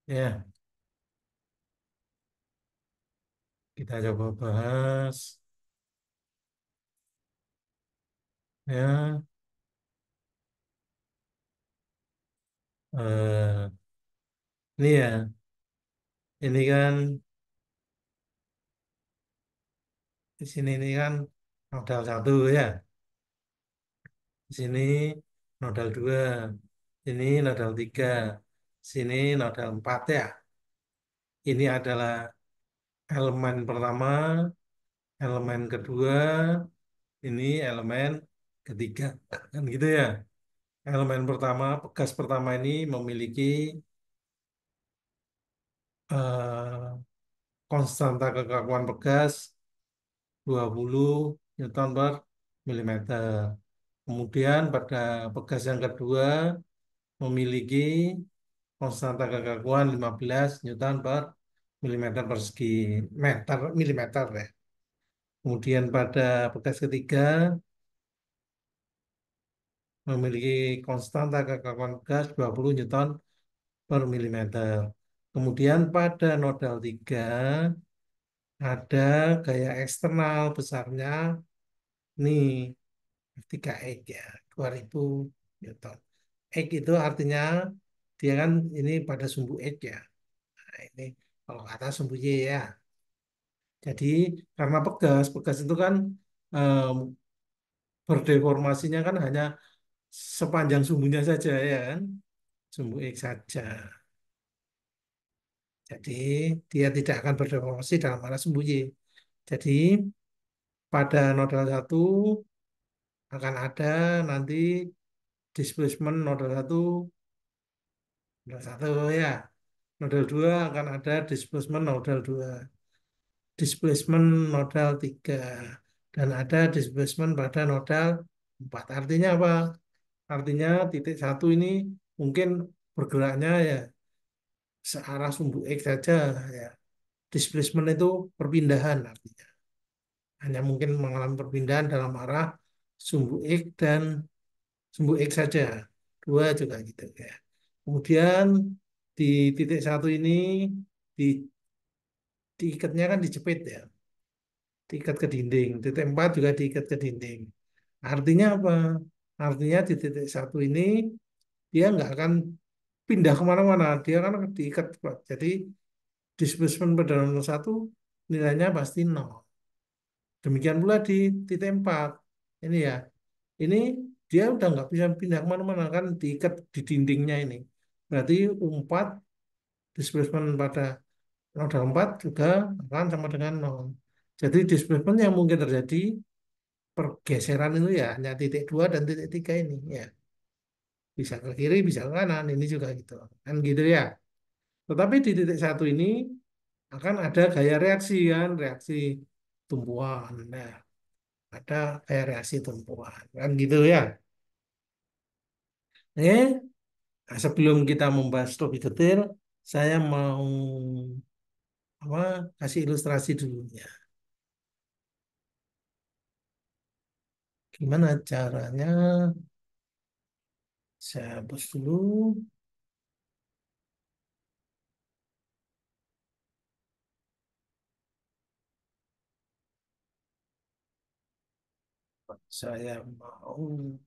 Ya, kita coba bahas. Ya, eh, ini ya, ini kan di sini ini kan modal satu ya. Di sini modal dua, ini modal tiga, sini modal empat ya. Ini adalah elemen pertama, elemen kedua, ini elemen ketiga. Kan gitu ya. Elemen pertama, gas pertama ini memiliki eh, konstanta kekakuan pegas 20 Newton per milimeter. Kemudian pada pegas yang kedua memiliki konstanta kekakuan 15 Newton per milimeter persegi milimeter ya. Kemudian pada pegas ketiga memiliki konstanta kekakuan gas 20 Newton per milimeter. Kemudian pada nodal 3 ada gaya eksternal besarnya nih F3 X ya 2000 Newton. X itu artinya dia kan ini pada sumbu X ya. Nah, ini kalau kata sumbu Y ya. Jadi karena pegas itu kan em, berdeformasinya kan hanya sepanjang sumbunya saja ya kan, sumbu X saja. Jadi dia tidak akan berdeformasi dalam arah sumbu Y. Jadi pada nodal satu akan ada nanti displacement nodal satu, nodal satu ya. Nodal 2 akan ada displacement nodal 2, displacement nodal 3, dan ada displacement pada nodal 4. Artinya apa? Artinya titik satu ini mungkin bergeraknya ya searah sumbu X saja ya. Displacement itu perpindahan artinya. Hanya mungkin mengalami perpindahan dalam arah sumbu X dan sumbu X saja. Dua juga gitu ya. Kemudian di titik satu ini di diikatnya kan dijepit ya, diikat ke dinding. Titik empat juga diikat ke dinding. Artinya apa? Artinya di titik satu ini dia nggak akan pindah kemana-mana. Dia kan diikat. Jadi displacement pada nomor satu nilainya pasti nol. Demikian pula di titik empat. Ini ya, ini dia udah nggak bisa pindah kemana-mana kan diikat di dindingnya ini. Berarti U4 displacement pada roda 4 juga akan sama dengan nol. Jadi displacement yang mungkin terjadi pergeseran itu ya hanya titik 2 dan titik 3 ini ya. Bisa ke kiri, bisa ke kanan, ini juga gitu. Kan gitu ya. Tetapi di titik satu ini akan ada gaya reaksi kan, reaksi tumpuan. Nah, ada gaya reaksi tumpuan. Kan gitu ya. Nah, sebelum kita membahas lebih detail, saya mau apa, kasih ilustrasi dulu ya. Gimana caranya? Saya hapus dulu. Saya mau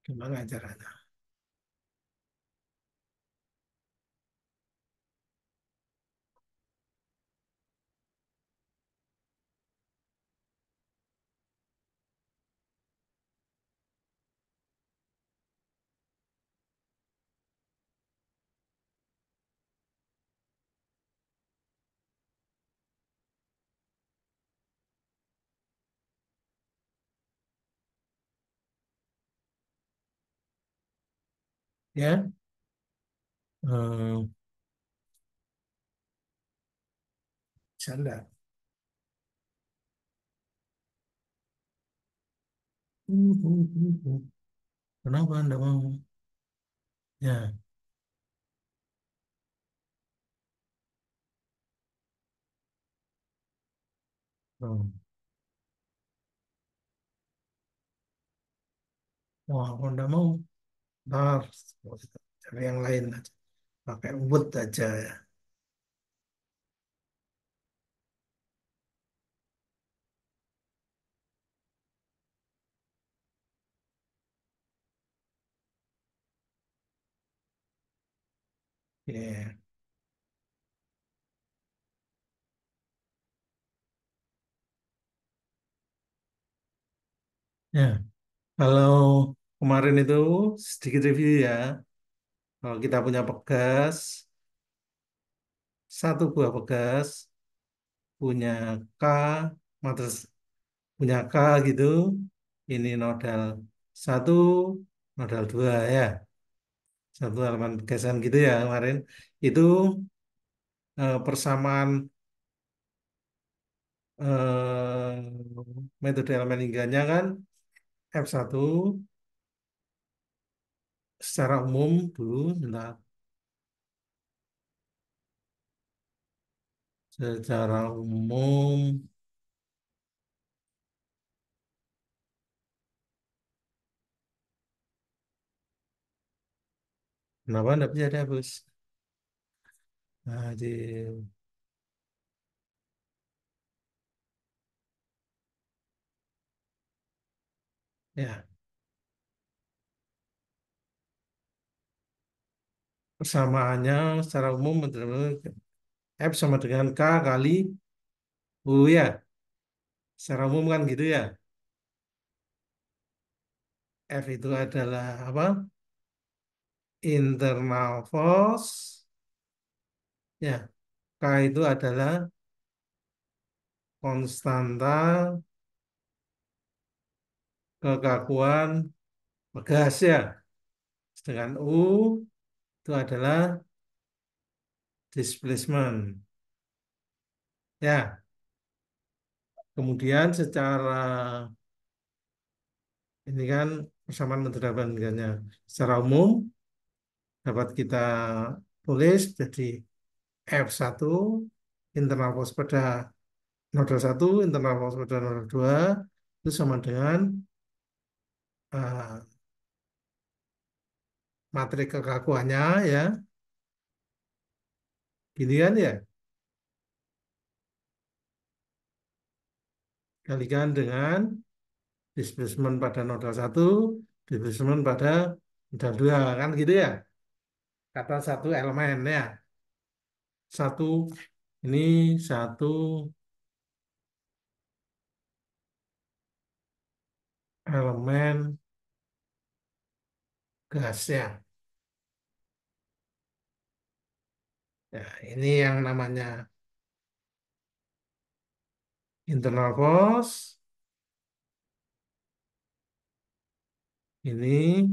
gimana caranya? Ya, hmm, bisa enggak? Kenapa Anda mau? Ya, hmm. Wah, kalau Anda mau, ntar cari yang lain aja. pakai wood aja ya. Iya. Ya, kalau kemarin itu sedikit review ya. Kalau kita punya pegas, satu buah pegas punya K, matriks punya K gitu. Ini nodal satu, nodal dua ya. Satu halaman pegasan gitu ya kemarin. Itu persamaan metode elemen lingganya kan F1 secara umum dulu. Bentar. Secara umum, kenapa anda bisa dihapus? Nah, ya, persamaannya secara umum F sama dengan K kali U ya. Secara umum kan gitu ya. F itu adalah apa? Internal force. Ya, K itu adalah konstanta kekakuan gas ya. Sedangkan U itu adalah displacement. Ya, kemudian secara ini kan persamaan metode bandingannya. Secara umum dapat kita tulis jadi F1 internal force pada nodal satu, internal force pada nodal 2 itu sama dengan eh, materi kekakuannya ya. Gini kan ya, kalikan dengan displacement pada nodal satu, displacement pada nodal 2 kan gitu ya. Kata satu elemen ya. Satu ini satu elemen gasnya. Ya, ini yang namanya internal force. Ini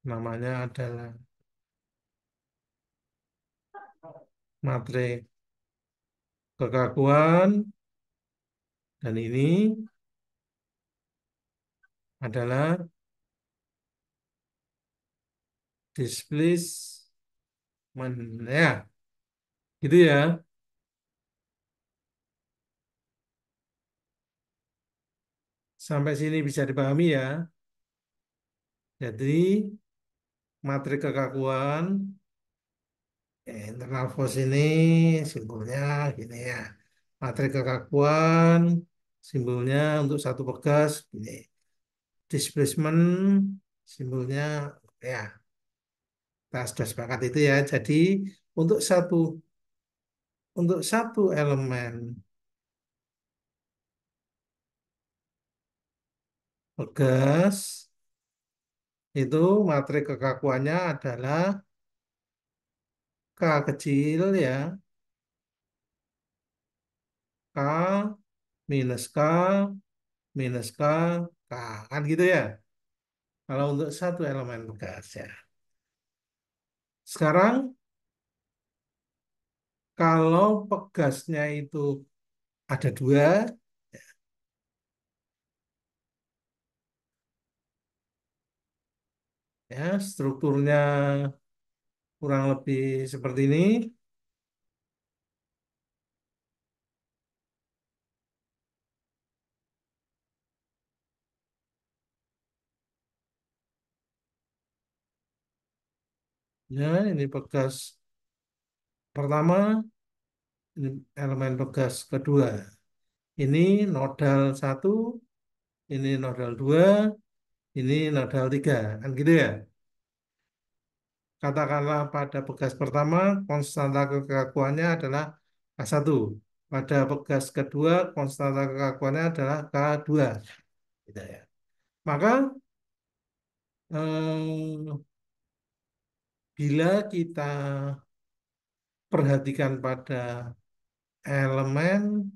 namanya adalah materi kekakuan dan ini adalah displacement ya, gitu ya. Sampai sini bisa dipahami ya. Jadi materi kekakuan internal force ini simbolnya gini ya. Materi kekakuan simbolnya untuk satu pegas ini. Displacement simbolnya ya, kita sudah sepakat itu ya. Jadi untuk satu elemen pegas itu materi kekakuannya adalah K kecil ya, K minus K minus K, kan gitu ya. Kalau untuk satu elemen gas ya. Sekarang kalau pegasnya itu ada dua, ya strukturnya kurang lebih seperti ini. Ya, ini pegas pertama, ini elemen pegas kedua. Ini nodal satu, ini nodal dua, ini nodal tiga. Kan gitu ya? Katakanlah pada pegas pertama, konstanta kekakuannya adalah K1. Pada pegas kedua, konstanta kekakuannya adalah K2. Gitu ya. Maka bila kita perhatikan pada elemen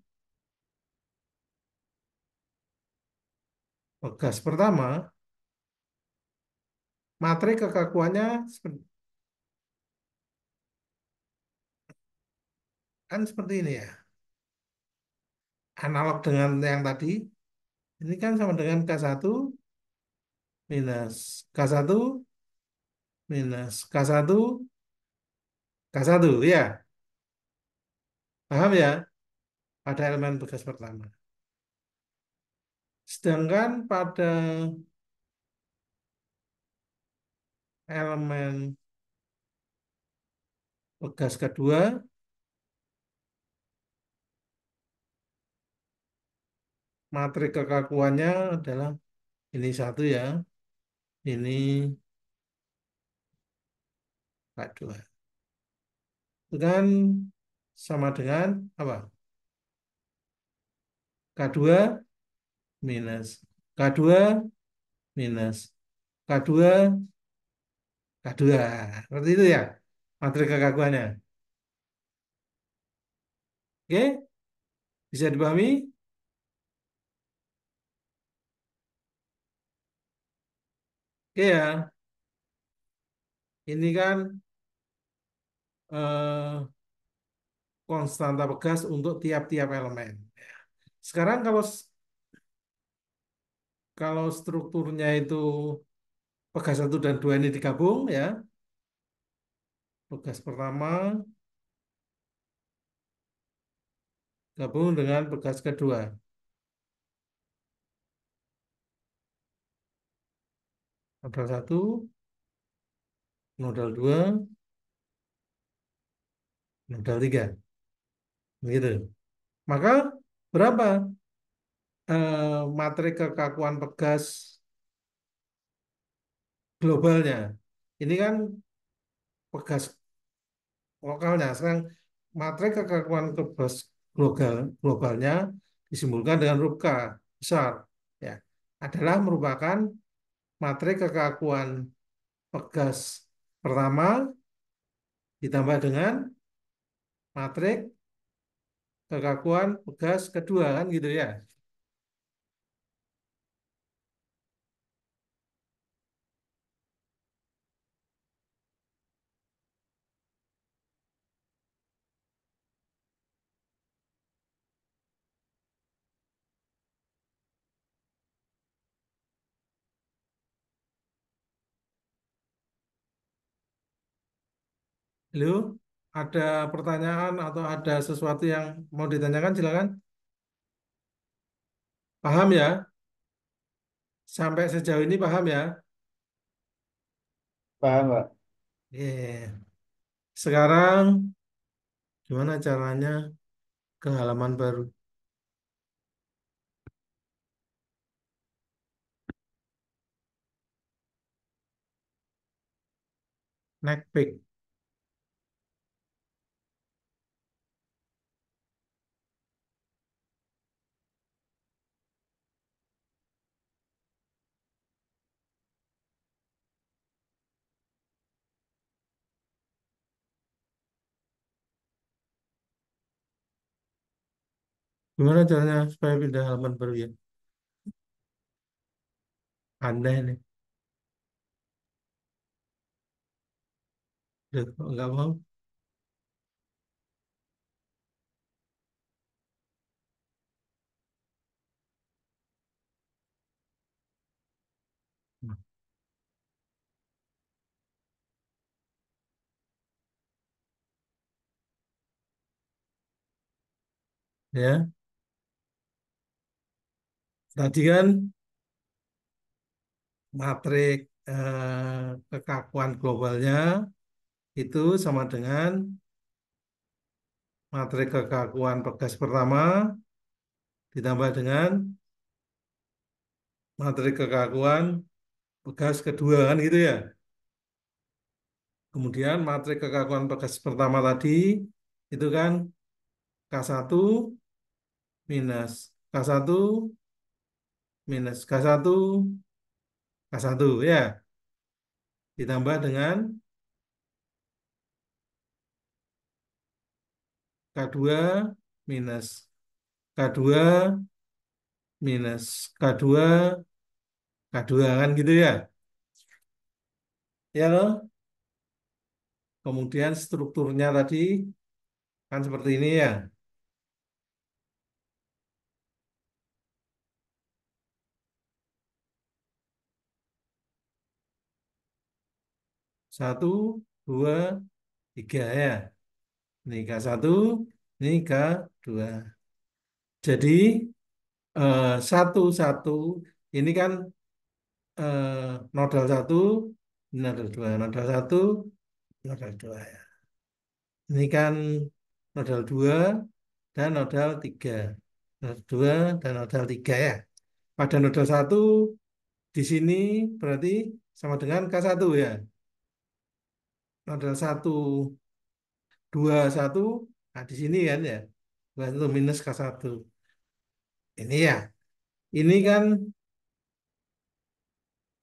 pegas pertama, materi kekakuannya kan seperti ini ya. Analog dengan yang tadi, ini kan sama dengan K1 minus K1 minus K1 K1 ya. Paham ya? Pada elemen bekas pertama. Sedangkan pada elemen bekas kedua, materi kekakuannya adalah ini satu ya, ini K2. Itu kan sama dengan apa? K2 minus K2 minus K2 K2. Seperti itu ya, materi kekakuannya. Oke, bisa dipahami? Oke ya, ini kan konstanta pegas untuk tiap-tiap elemen. Sekarang kalau strukturnya itu pegas satu dan dua ini digabung ya, pegas pertama gabung dengan pegas kedua. Nodal satu, nodal dua, nodal tiga, gitu. Maka berapa materi kekakuan pegas globalnya? Ini kan pegas lokalnya. Sekarang materi kekakuan pegas globalnya disimbolkan dengan huruf K besar. Ya, adalah merupakan materi kekakuan pegas pertama ditambah dengan materi kekakuan pegas kedua kan gitu ya. Halo, ada pertanyaan atau ada sesuatu yang mau ditanyakan silakan. Paham ya? Sampai sejauh ini paham ya? Paham, Pak. Iya. Sekarang gimana caranya ke halaman baru? Next page. Gimana caranya supaya pindah halaman baru ya? Aneh nih. Duh, kok nggak mau? Ya, tadi kan matrik kekakuan globalnya itu sama dengan matriks kekakuan pegas pertama ditambah dengan matriks kekakuan pegas kedua kan gitu ya. Kemudian matriks kekakuan pegas pertama tadi itu kan K1 minus K1 minus K1 K1 ya, ditambah dengan K2 minus K2 minus K2 K2 kan gitu ya. Ya loh. Kemudian strukturnya tadi kan seperti ini ya. Satu, dua, tiga ya. Ini K1, ini K2. Jadi satu, satu, ini kan nodal satu, ini nodal dua, nodal satu, nodal dua ya. Ini kan nodal dua dan nodal tiga. Nodal dua dan nodal tiga ya. Pada nodal satu di sini berarti sama dengan K1 ya. Nodal satu, dua, satu, nah di sini kan ya. Dua satu minus K1. Ini ya. Ini kan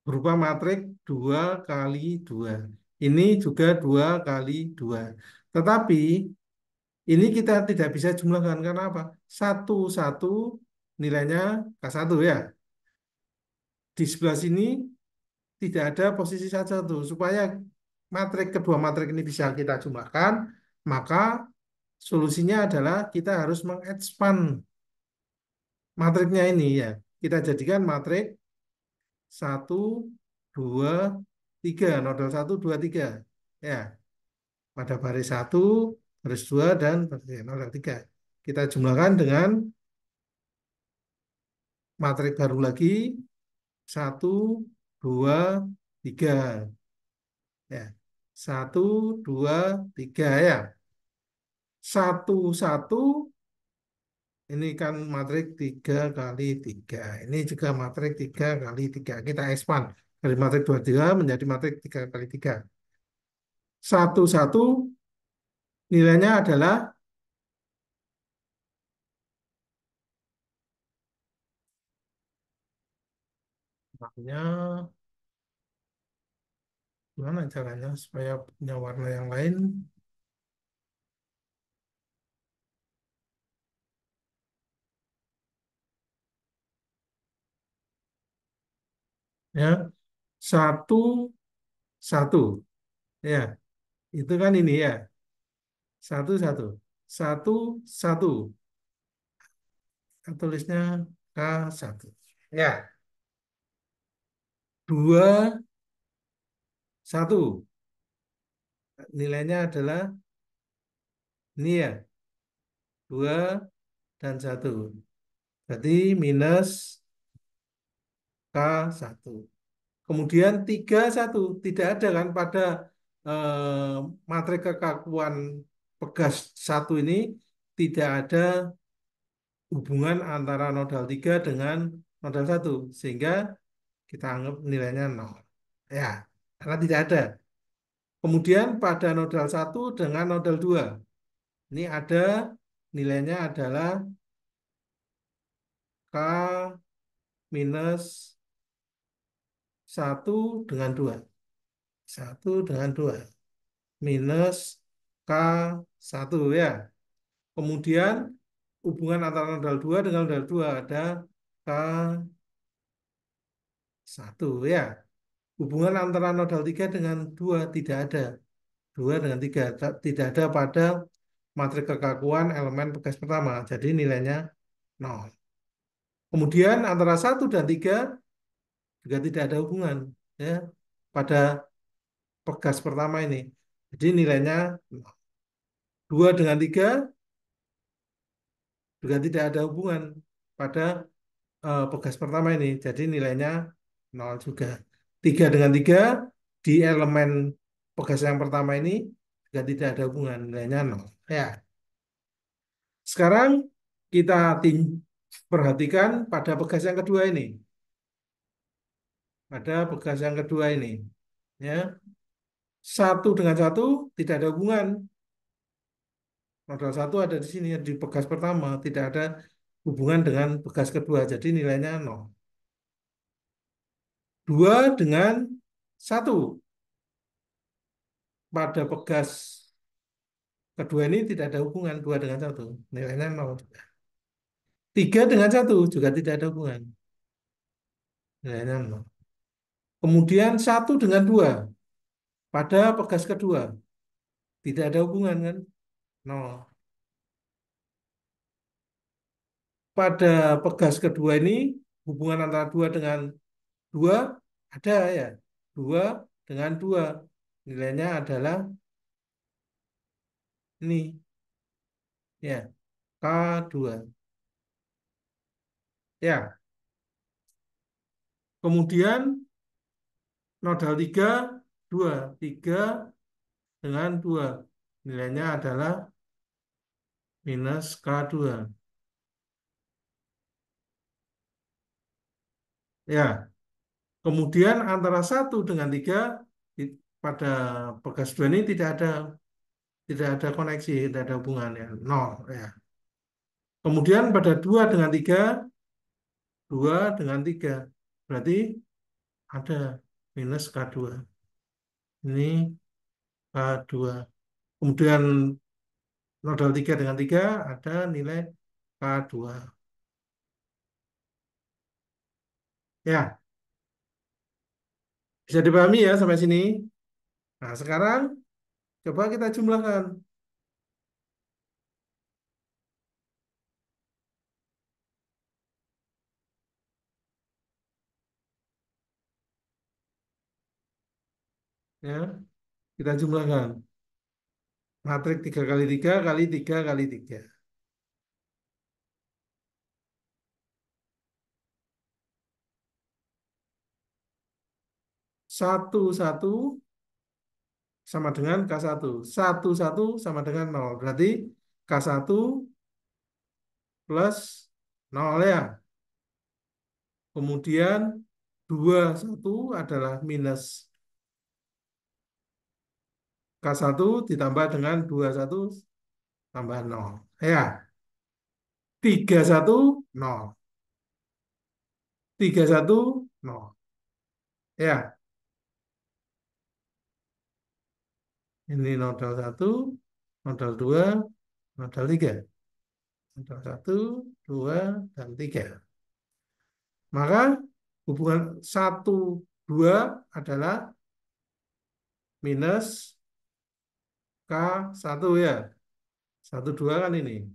berupa matriks 2 kali 2. Ini juga 2 kali 2. Tetapi ini kita tidak bisa jumlahkan karena apa? Satu satu nilainya K1 ya. Di sebelah sini tidak ada posisi satu supaya matriks kedua matriks ini bisa kita jumlahkan, maka solusinya adalah kita harus mengekspand matriksnya ini ya. Kita jadikan matriks satu, dua, tiga, nodal satu, dua, tiga. Ya, pada baris satu, baris dua, dan baris nodal tiga. Kita jumlahkan dengan matriks baru lagi, satu, dua, tiga. Ya, satu, dua, tiga ya. Satu, satu, ini kan matriks tiga kali tiga. Ini juga matriks tiga kali tiga. Kita expand dari matriks dua tiga menjadi matriks tiga kali tiga. Satu, satu nilainya adalah makanya gimana caranya supaya punya warna yang lain ya. Satu, satu ya. Itu kan ini ya. Satu, satu. Satu, satu. Tulisnya K1. Ya. Dua, satu. Nilainya adalah ini ya. Dua dan satu. Berarti minus K1. Kemudian tiga, satu. Tidak ada kan pada matriks kekakuan pegas satu ini tidak ada hubungan antara nodal 3 dengan nodal satu sehingga kita anggap nilainya nol. Ya, karena tidak ada. Kemudian pada nodal satu dengan nodal 2 ini ada nilainya adalah K minus satu dengan 2. Satu dengan 2 minus K1 ya. Kemudian hubungan antara nodal 2 dengan nodal 2 ada K1 ya. Hubungan antara nodal 3 dengan 2 tidak ada. 2 dengan 3 tidak ada pada matriks kekakuan elemen pegas pertama. Jadi nilainya 0. Kemudian antara satu dan 3 juga tidak ada hubungan ya pada pegas pertama ini. Jadi nilainya 0. 2 dengan 3 juga tidak ada hubungan pada pegas pertama ini. Jadi nilainya 0 juga. 3 dengan 3 di elemen pegas yang pertama ini Jika tidak ada hubungan, nilainya nol. Ya. Sekarang kita perhatikan pada pegas yang kedua ini. Pada pegas yang kedua ini. Ya. Satu dengan satu tidak ada hubungan. Modal satu ada di sini, di pegas pertama. Tidak ada hubungan dengan pegas kedua. Jadi nilainya nol. Dua dengan satu. Pada pegas kedua ini tidak ada hubungan. Dua dengan satu. Nilainya nol. Tiga dengan satu juga tidak ada hubungan. Nilainya nol. Kemudian satu dengan dua. Pada pegas kedua. Tidak ada hubungan kan? Nol. Pada pegas kedua ini hubungan antara dua dengan dua ada ya. Dua dengan dua. Nilainya adalah ini ya, K2. Ya, kemudian nodal 3 2. 3 dengan 2. Nilainya adalah minus K2. Ya, kemudian antara satu dengan 3 pada pegas dua ini tidak ada koneksi, tidak ada hubungan ya, nol ya. Kemudian pada 2 dengan 3 2 dengan 3 berarti ada minus K2. Ini K2. Kemudian nodal 3 dengan 3 ada nilai K2. Ya, bisa dipahami ya sampai sini. Nah, sekarang coba kita jumlahkan. Ya, kita jumlahkan. Matriks 3 kali 3 kali 3 kali 3. Satu satu sama dengan K1. Satu satu sama dengan nol. Berarti K1 plus nol ya. Kemudian 21 adalah minus K1 ditambah dengan 21 tambah nol. Ya, 31 nol. 31 nol. Ya, ini nodal satu, nodal dua, nodal tiga. Nodal satu, dua, dan tiga. Maka hubungan satu, dua adalah minus K1 ya. Satu, dua kan ini.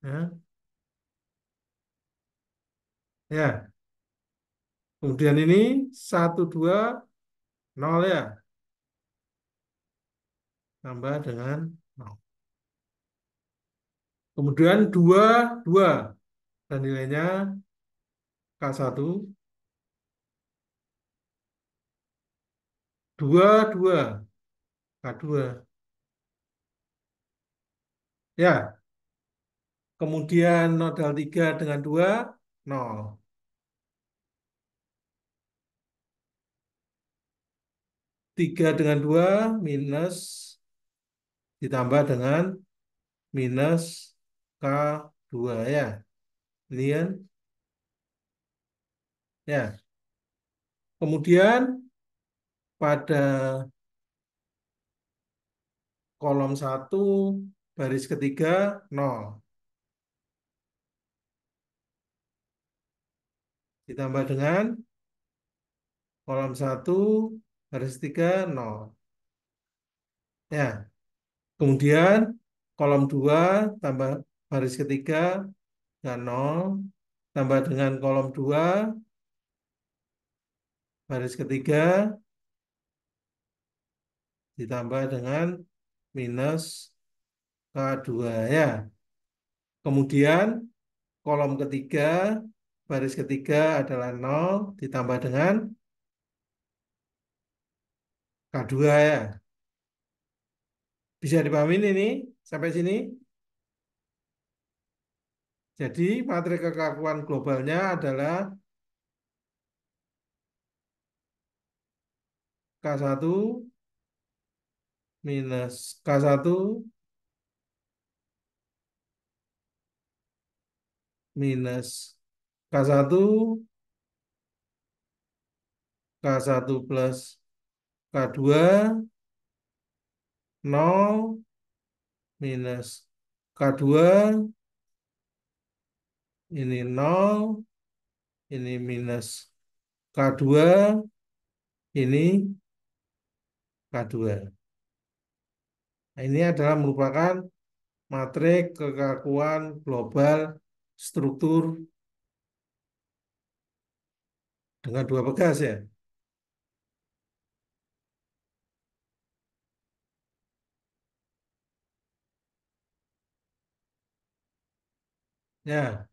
Ya, ya. Kemudian ini satu, dua, nol ya. Tambah dengan nol. Kemudian dua, dua. Dan nilainya K1, dua, dua. K2. Ya, kemudian nodal 3 dengan 2 nol. 3 dengan 2 minus ditambah dengan minus K2 ya. Ini kan? Ya. Kemudian pada kolom satu baris ketiga nol. Ditambah dengan kolom satu baris 3 nol. Ya. Kemudian kolom 2 tambah baris ketiga dengan nol. Tambah dengan kolom 2 baris ketiga ditambah dengan minus K2 ya. Kemudian kolom ketiga, baris ketiga adalah nol ditambah dengan K2 ya. Bisa dipahami ini sampai sini. Jadi materi kekakuan globalnya adalah K1 minus K1 minus K1, K1 plus K2, 0 minus K2, ini 0, ini minus K2, ini K2. Nah, ini adalah merupakan materi kekakuan global struktur dengan dua pegas ya. Ya,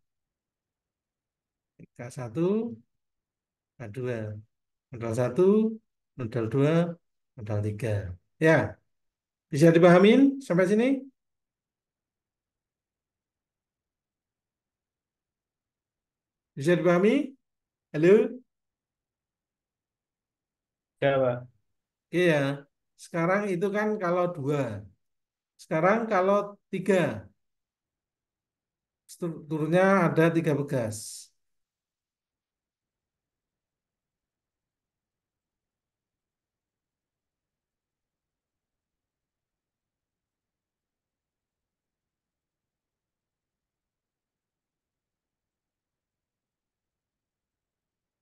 K1, K2. Modal 1, modal 2, modal 3. Ya, bisa dipahamin sampai sini? Bisa dipahami? Halo? Ya, Pak. Oke ya. Sekarang itu kan kalau 2. Sekarang kalau 3. Strukturnya ada 3 bekas.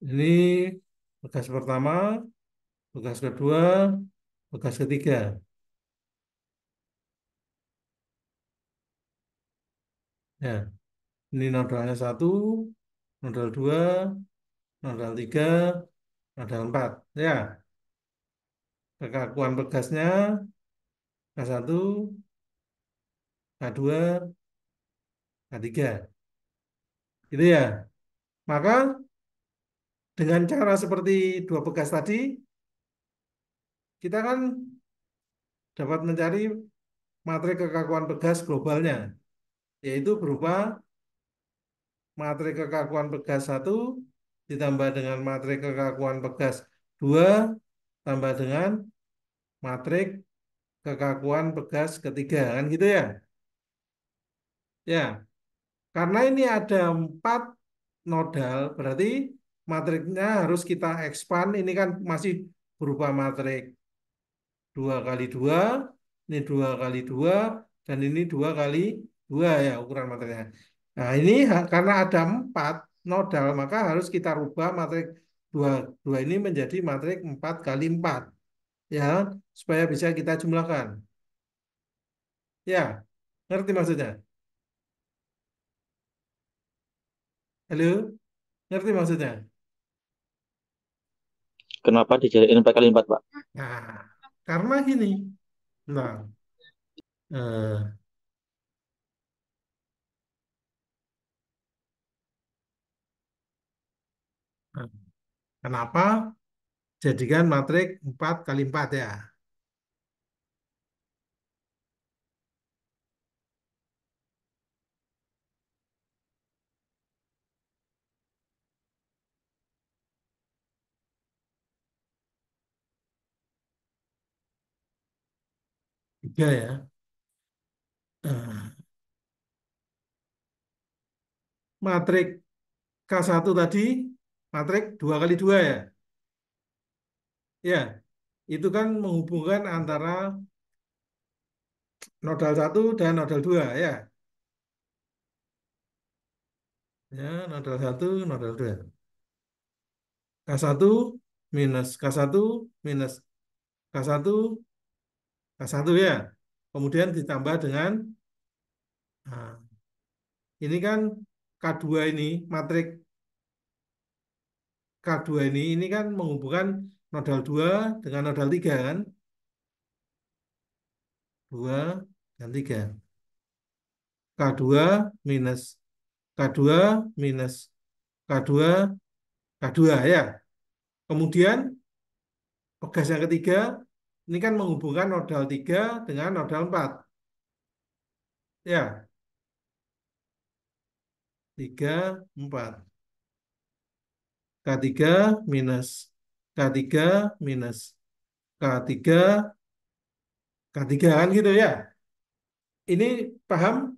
Ini bekas pertama, bekas kedua, bekas ketiga. Ya, ini nodalnya 1, nodal 2, nodal 3, nodal 4. Ya, kekakuan bekasnya K1, K2, K3. Gitu ya. Maka dengan cara seperti dua bekas tadi, kita kan dapat mencari materi kekakuan bekas globalnya, yaitu berupa materi kekakuan bekas 1 ditambah dengan materi kekakuan bekas 2 tambah dengan materi kekakuan bekas ketiga, kan gitu ya. Ya, karena ini ada 4 nodal, berarti materinya harus kita expand. Ini kan masih berupa materi 2 kali 2, ini 2 kali 2, dan ini 2 kali 2 ya ukuran materinya. Nah ini karena ada 4 nodal, maka harus kita rubah materi 2, 2 ini menjadi materi 4 kali 4 ya, supaya bisa kita jumlahkan. Ya, ngerti maksudnya? Halo, ngerti maksudnya? Kenapa dijadiin 4 kali 4, Pak? Nah, karena gini, nah, eh, kenapa jadikan matrik 4 kali 4 ya? 3 ya. Eh, matrik K1 tadi, matrik 2 kali 2 ya. Ya, itu kan menghubungkan antara nodal 1 dan nodal 2 ya. Ya, nodal 1, nodal 2. K1 minus K1 minus K1, K1 ya. Kemudian ditambah dengan, nah, ini kan K2 ini, matrik K2 ini kan menghubungkan nodal 2 dengan nodal 3 kan. 2 dan 3. K2 minus K2 minus K2 K2 ya. Kemudian pegas yang ketiga Ini kan menghubungkan nodal 3 dengan nodal 4. Ya, 3 4. K3 minus. K3 minus. K3, K3 kan gitu ya. Ini paham?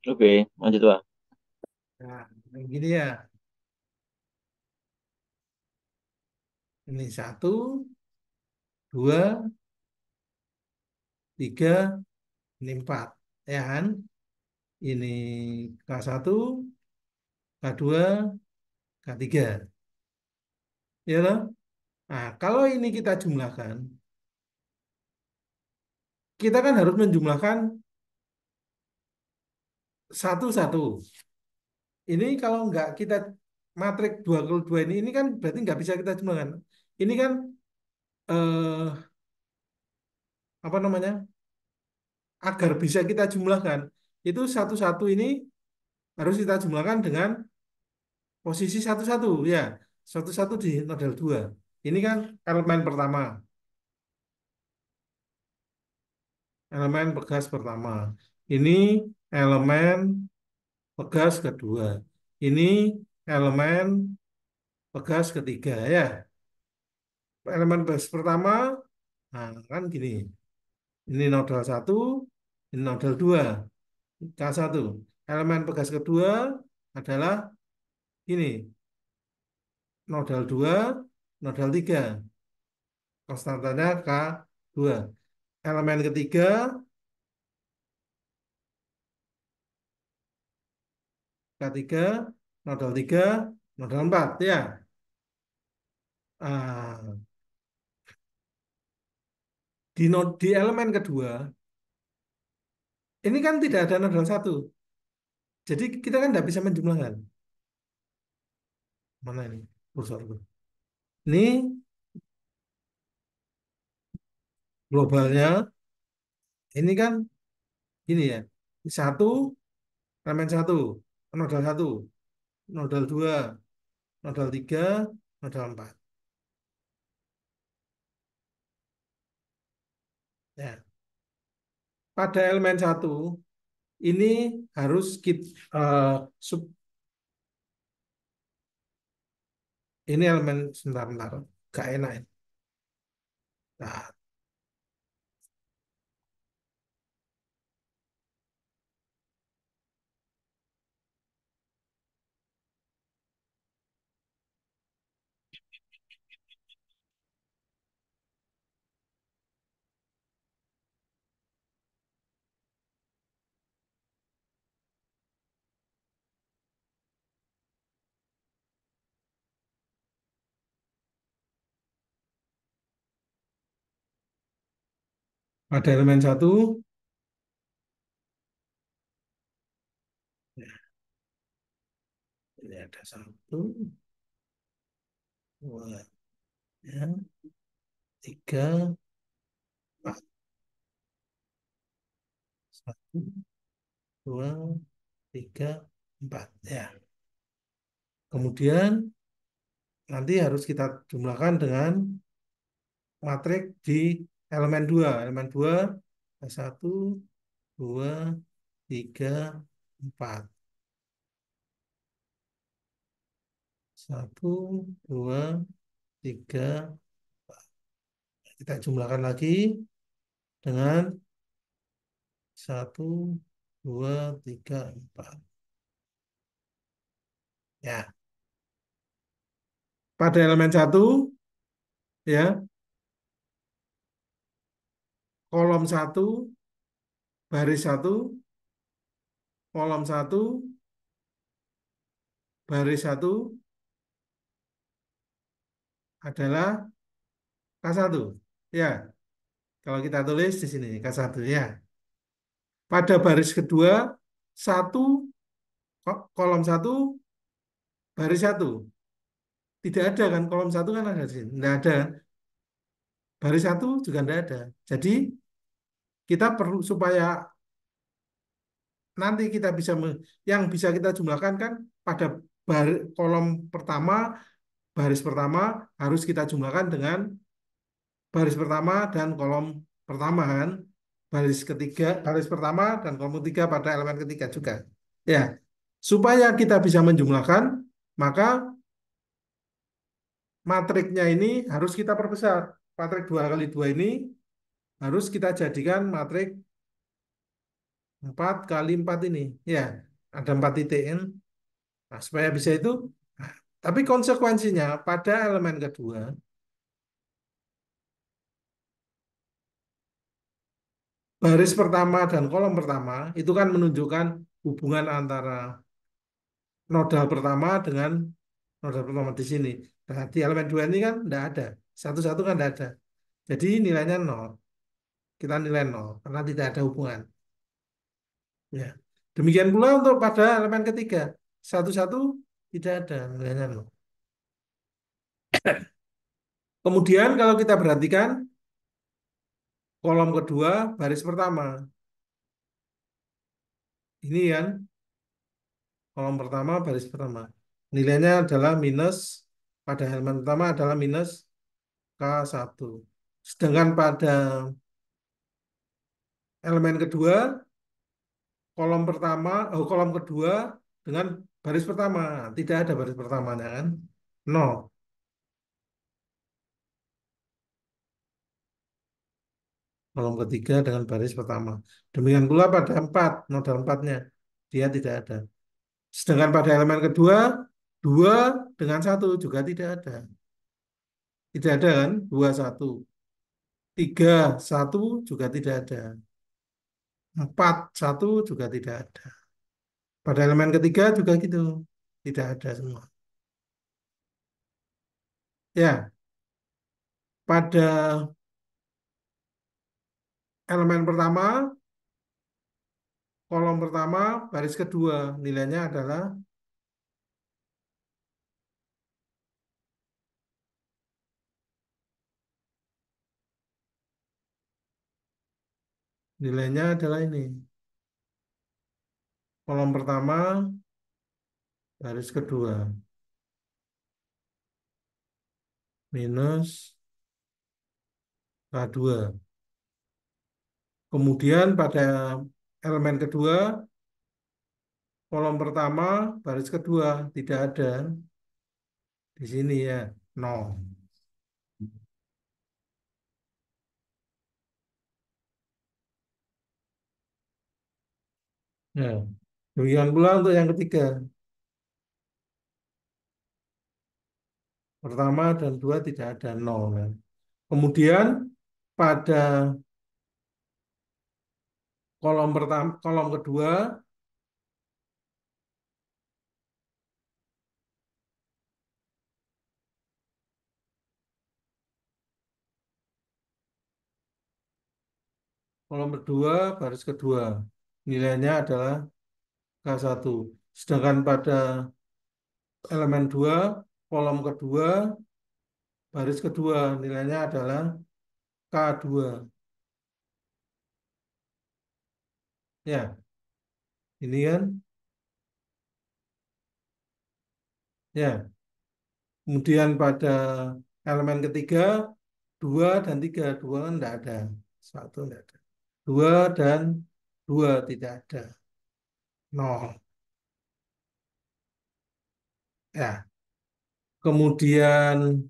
Oke, lanjut Pak. Nah, yang gini ya. Ini 1, 2, 3, ini 4. Ya kan? Ini K1, K2, K3. Ya loh? Nah, kalau ini kita jumlahkan, kita kan harus menjumlahkan satu-satu. Ini kalau nggak kita matrik 2 kali 2 ini kan berarti nggak bisa kita jumlahkan. Ini kan apa namanya? Agar bisa kita jumlahkan, itu satu-satu ini harus kita jumlahkan dengan posisi satu-satu ya. Satu-satu di nodal 2. Ini kan elemen pertama, elemen pegas pertama. Ini elemen pegas kedua. Ini elemen pegas ketiga ya. Elemen pegas pertama, nah kan gini. Ini nodal 1, ini nodal 2, K1. Elemen pegas kedua adalah ini, nodal 2, nodal 3. Konstantanya K2. Elemen ketiga, K3, nodal 3, nodal 4 ya. Ah, di elemen kedua, ini kan tidak ada nodal 1. Jadi kita kan tidak bisa menjumlahkan. Mana ini kursorku? Ini globalnya, ini kan gini ya. Satu, elemen satu, nodal 1, nodal 2, nodal 3, nodal 4. Ya. Pada elemen satu, ini harus kita, ini elemen sebentar-bentar. Gak enak ini. Nah, pada elemen satu, ya, ini ada 1, 2, ya, 3, 4. 1, 2, 3, 4. Ya. Kemudian nanti harus kita jumlahkan dengan matrik di elemen 2. Elemen 2, 1, 2, 3, 4. 1, 2, 3. Kita jumlahkan lagi dengan 1, 2, 3, 4. Ya, pada elemen satu, ya, kolom satu, baris satu, kolom satu, baris satu adalah K1. Ya, kalau kita tulis di sini K1 ya. Pada baris kedua, satu, kolom satu, baris satu. Tidak ada kan, kolom satu kan ada di sini. Tidak ada. Baris satu juga tidak ada. Jadi kita perlu supaya nanti kita bisa yang bisa kita jumlahkan kan pada kolom pertama baris pertama harus kita jumlahkan dengan baris pertama dan kolom pertama kan. Baris pertama dan kolom ketiga pada elemen ketiga juga. Ya, supaya kita bisa menjumlahkan, maka matriknya ini harus kita perbesar. Matrik 2 kali 2 ini harus kita jadikan matrik 4 kali 4 ini. Ya, ada 4 titik kan. Nah, supaya bisa itu, nah, tapi konsekuensinya pada elemen kedua, baris pertama dan kolom pertama itu kan menunjukkan hubungan antara nodal pertama dengan nodal pertama di sini. Nah, di elemen dua ini kan tidak ada. Satu-satu kan tidak ada. Jadi nilainya nol. Kita nilai nol karena tidak ada hubungan. Ya. Demikian pula untuk pada elemen ketiga. Satu-satu tidak ada nilainya nol. Kemudian kalau kita perhatikan kolom kedua baris pertama. Ini kan kolom pertama baris pertama. Nilainya adalah minus pada elemen pertama adalah minus K1. Sedangkan pada elemen kedua kolom kedua dengan baris pertama tidak ada baris pertamanya kan nol. Kolom ketiga dengan baris pertama, demikian pula pada 4 nodal empatnya dia tidak ada. Sedangkan pada elemen kedua 2 dengan satu juga tidak ada kan, 2 1, 3 1 juga tidak ada, 4 1 juga tidak ada. Pada elemen ketiga juga gitu, tidak ada semua. Ya, pada elemen pertama, kolom pertama, baris kedua, nilainya adalah nilainya adalah ini. Kolom pertama, baris kedua, minus K2. Kemudian pada elemen kedua, kolom pertama, baris kedua, tidak ada. Di sini ya, nol. Ya. Demikian pula untuk yang ketiga. Pertama dan dua tidak ada, nol. Ya. Kemudian pada kolom kedua, baris kedua, nilainya adalah K1. Sedangkan pada elemen 2 kolom kedua, baris kedua, nilainya adalah K2. Ya, ini kan, ya. Kemudian pada elemen ketiga, 2 dan 3. 2 kan tidak ada. Satu tidak ada. 2 dan 2 tidak ada. Nol. Ya. Kemudian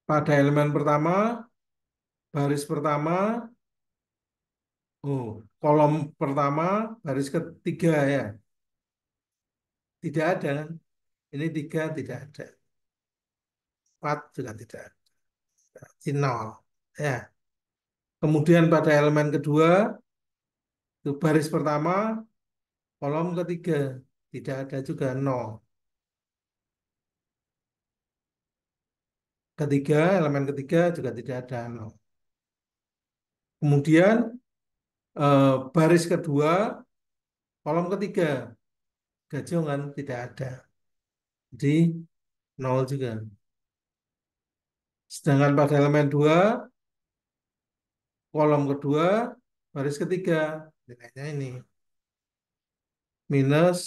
pada elemen pertama, baris pertama, kolom pertama, baris ketiga ya. Tidak ada kan? Ini 3 tidak ada. 4 juga tidak ada. Berarti nol. Ya. Kemudian pada elemen kedua, itu baris pertama, kolom ketiga, tidak ada juga nol. Elemen ketiga juga tidak ada nol. Kemudian baris kedua, kolom ketiga, gajungan tidak ada. Jadi nol juga. Sedangkan pada elemen 2 kolom kedua, baris ketiga. Nilainya ini minus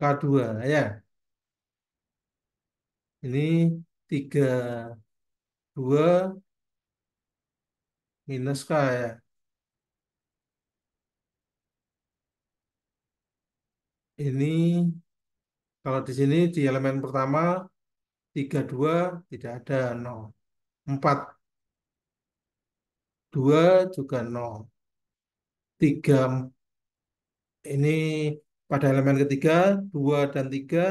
K2 ya. Ini 32 minus K ya. Ini kalau di sini di elemen pertama 32 tidak ada nol. 42 juga nol. 3 ini pada elemen ketiga 2 dan 3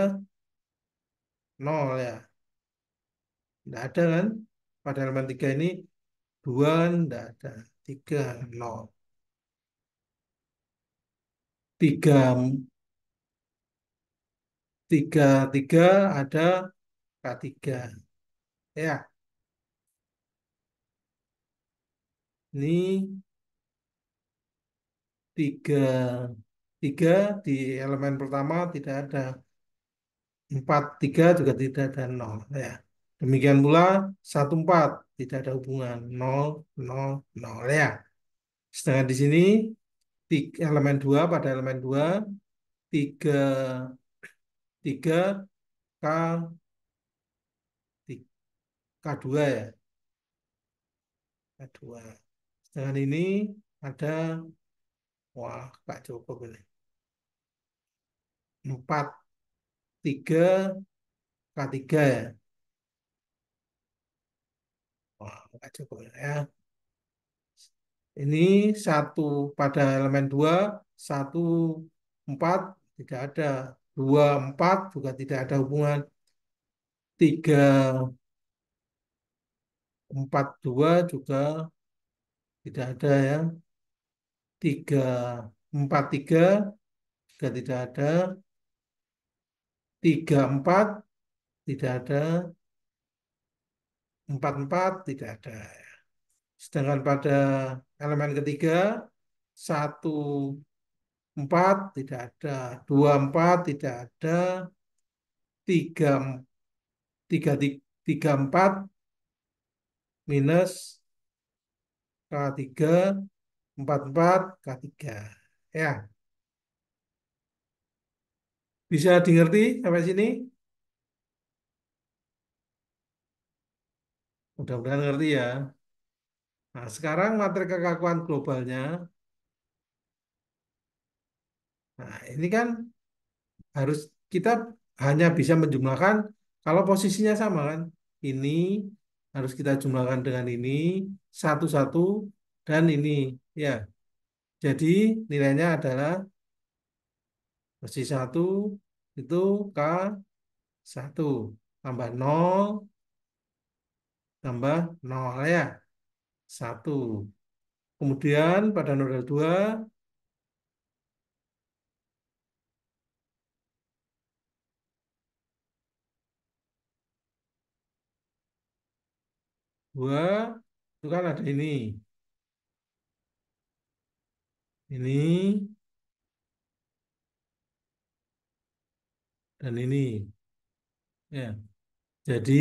nol ya. Tidak ada kan? Pada elemen 3 ini 2 tidak ada. 3 nol. 3 3 3 ada K3. Ya, ini 3 3 di elemen pertama tidak ada. 4 3 juga tidak ada nol ya. Demikian pula 1 4 tidak ada hubungan nol nol nol ya. Sedangkan di sini elemen 2 pada elemen 2 3 3 K K2 ya. K2. Sedangkan ini ada wah Pak Joko ini 4 3 K3 ya. Wah Pak Joko ya. Ini satu pada elemen 2 1 4 tidak ada. 2 4 juga tidak ada hubungan. 3 4 2 juga tidak ada ya. 3 4 3 juga tidak ada. 3 4 tidak ada. 4 4 tidak ada. Sedangkan pada elemen ketiga 1 4 tidak ada. 2 4 tidak ada. 3 3 3 4 minus K3 4 4 K3. Ya, bisa dimengerti sampai sini? Mudah-mudahan ngerti ya. Nah, sekarang materi kekakuan globalnya. Nah, ini kan harus kita hanya bisa menjumlahkan kalau posisinya sama kan. Ini harus kita jumlahkan dengan ini satu-satu dan ini ya. Jadi nilainya adalah posisi satu itu K1 tambah nol tambah nol ya. Satu. Kemudian pada nodal dua 2 itu kan ada ini dan ini. Ya. Jadi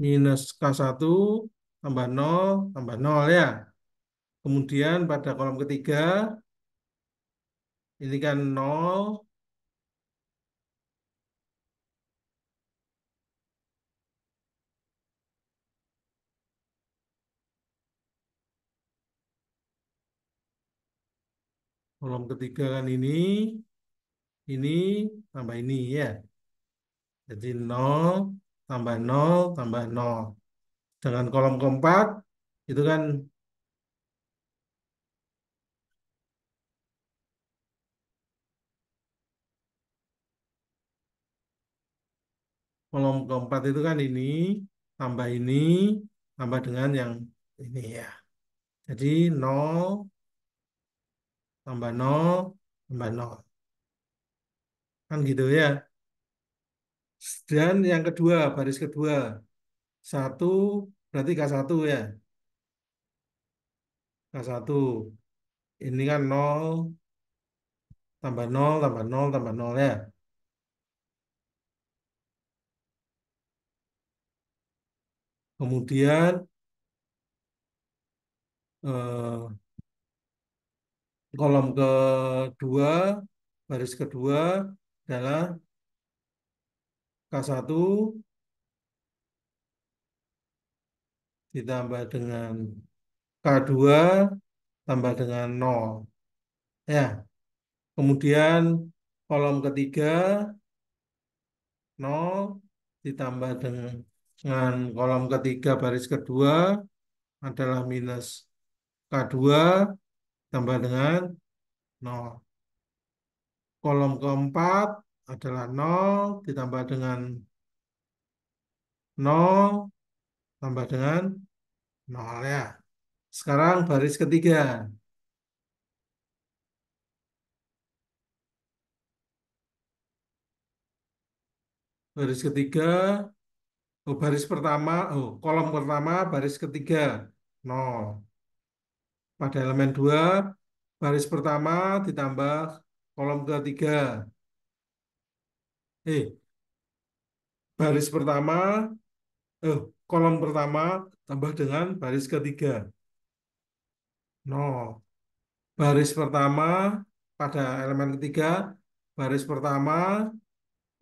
minus K1 tambah nol ya. Kemudian pada kolom ketiga ini kan nol, kolom ketiga kan ini tambah ini ya. Jadi nol tambah nol. Dengan kolom keempat itu kan kolom keempat itu kan ini tambah dengan yang ini ya. Jadi nol tambah nol tambah nol. Kan gitu ya. Dan yang kedua, baris kedua. Satu berarti K1 ya. K1. Ini kan nol tambah nol tambah nol tambah nol ya. Kemudian eh, kolom kedua, baris kedua adalah K1 ditambah dengan K2 tambah dengan nol. Ya, kemudian kolom ketiga nol ditambah dengan kolom ketiga baris kedua adalah minus K2 tambah dengan nol. Kolom keempat adalah nol ditambah dengan nol tambah dengan nol ya. Sekarang baris ketiga. Baris ketiga, baris pertama, kolom pertama, baris ketiga, nol. Pada elemen 2 baris pertama ditambah kolom ketiga. Eh, baris pertama, kolom pertama tambah dengan baris ketiga, nol. Baris pertama pada elemen ketiga, baris pertama,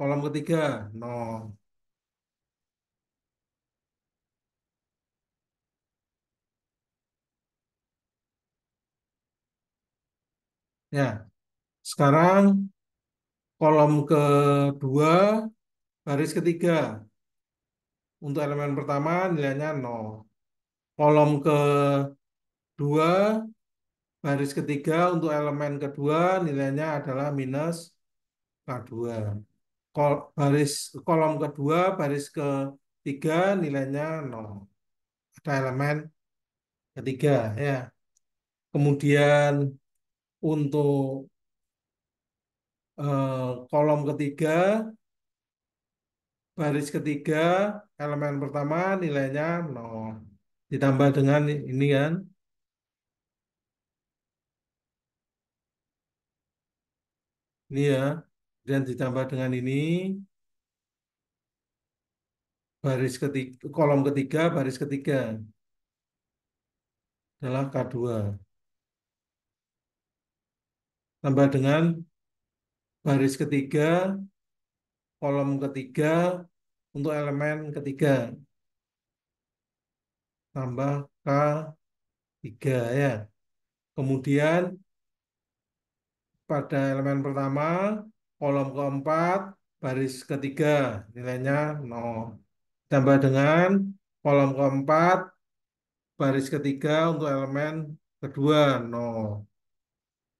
kolom ketiga, nol. Ya, sekarang kolom kedua, baris ketiga. Untuk elemen pertama nilainya nol. Kolom kedua, baris ketiga untuk elemen kedua nilainya adalah minus K2. Baris kolom kedua, baris ketiga nilainya nol. Ada elemen ketiga ya. Kemudian untuk kolom ketiga, baris ketiga, elemen pertama nilainya nol. Ditambah dengan ini kan, ini ya. Dan ditambah dengan ini, baris ketiga, kolom ketiga, baris ketiga adalah K2. Tambah dengan baris ketiga, kolom ketiga untuk elemen ketiga. Tambah K3 ya. Kemudian pada elemen pertama, kolom keempat, baris ketiga, nilainya nol. Tambah dengan kolom keempat, baris ketiga untuk elemen kedua, nol.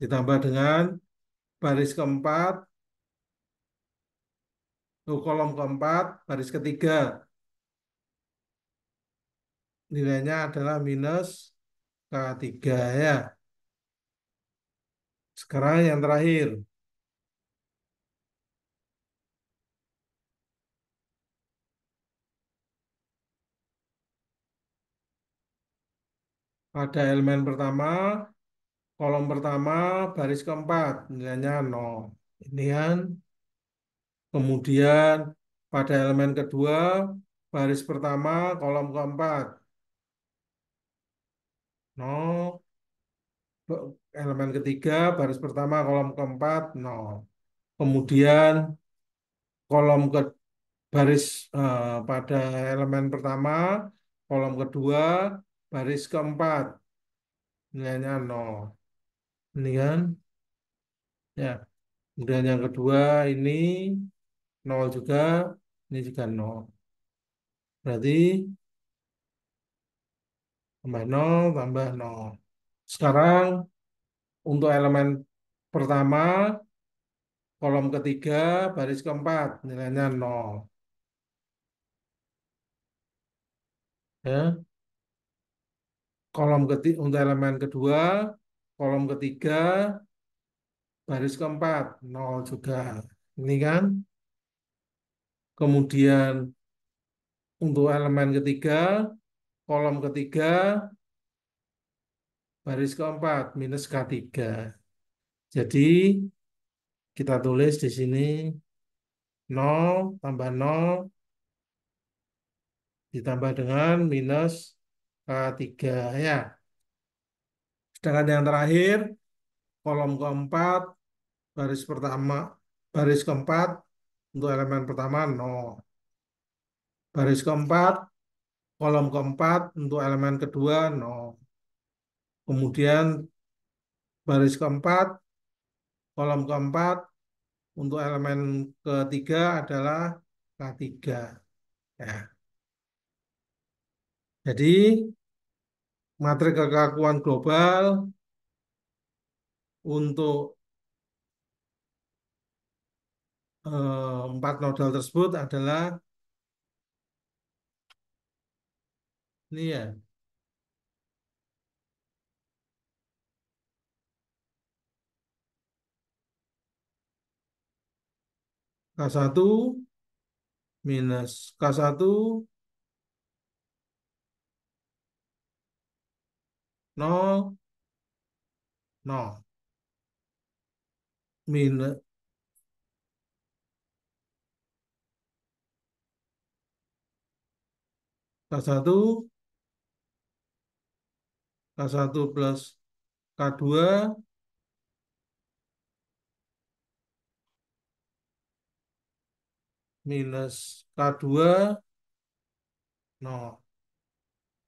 Ditambah dengan baris keempat, kolom keempat, baris ketiga, nilainya adalah minus K3 ya. Sekarang yang terakhir, pada elemen pertama, kolom pertama, baris keempat, nilainya nol. Ini kan. Kemudian pada elemen kedua, baris pertama, kolom keempat, nol. Elemen ketiga, baris pertama, kolom keempat, nol. Kemudian kolom ke baris pada elemen pertama, kolom kedua, baris keempat, nilainya nol. Ini kan, ya. Kemudian yang kedua ini nol juga, ini juga nol. Berarti tambah nol, tambah nol. Sekarang untuk elemen pertama, kolom ketiga, baris keempat, nilainya nol. Ya. Kolom ketiga, untuk elemen kedua, kolom ketiga, baris keempat, nol juga. Ini kan. Kemudian untuk elemen ketiga, kolom ketiga, baris keempat, minus K3. Jadi kita tulis di sini nol tambah nol ditambah dengan minus K3 ya. Sedangkan yang terakhir, kolom keempat, baris pertama, baris keempat untuk elemen pertama 0. Baris keempat, kolom keempat untuk elemen kedua 0. Kemudian baris keempat, kolom keempat untuk elemen ketiga adalah K3. Ya. Jadi materi kekakuan global untuk empat nodal tersebut adalah ini ya, K1 minus K1 0 0 minus K1 K1 plus K2 minus K2 0.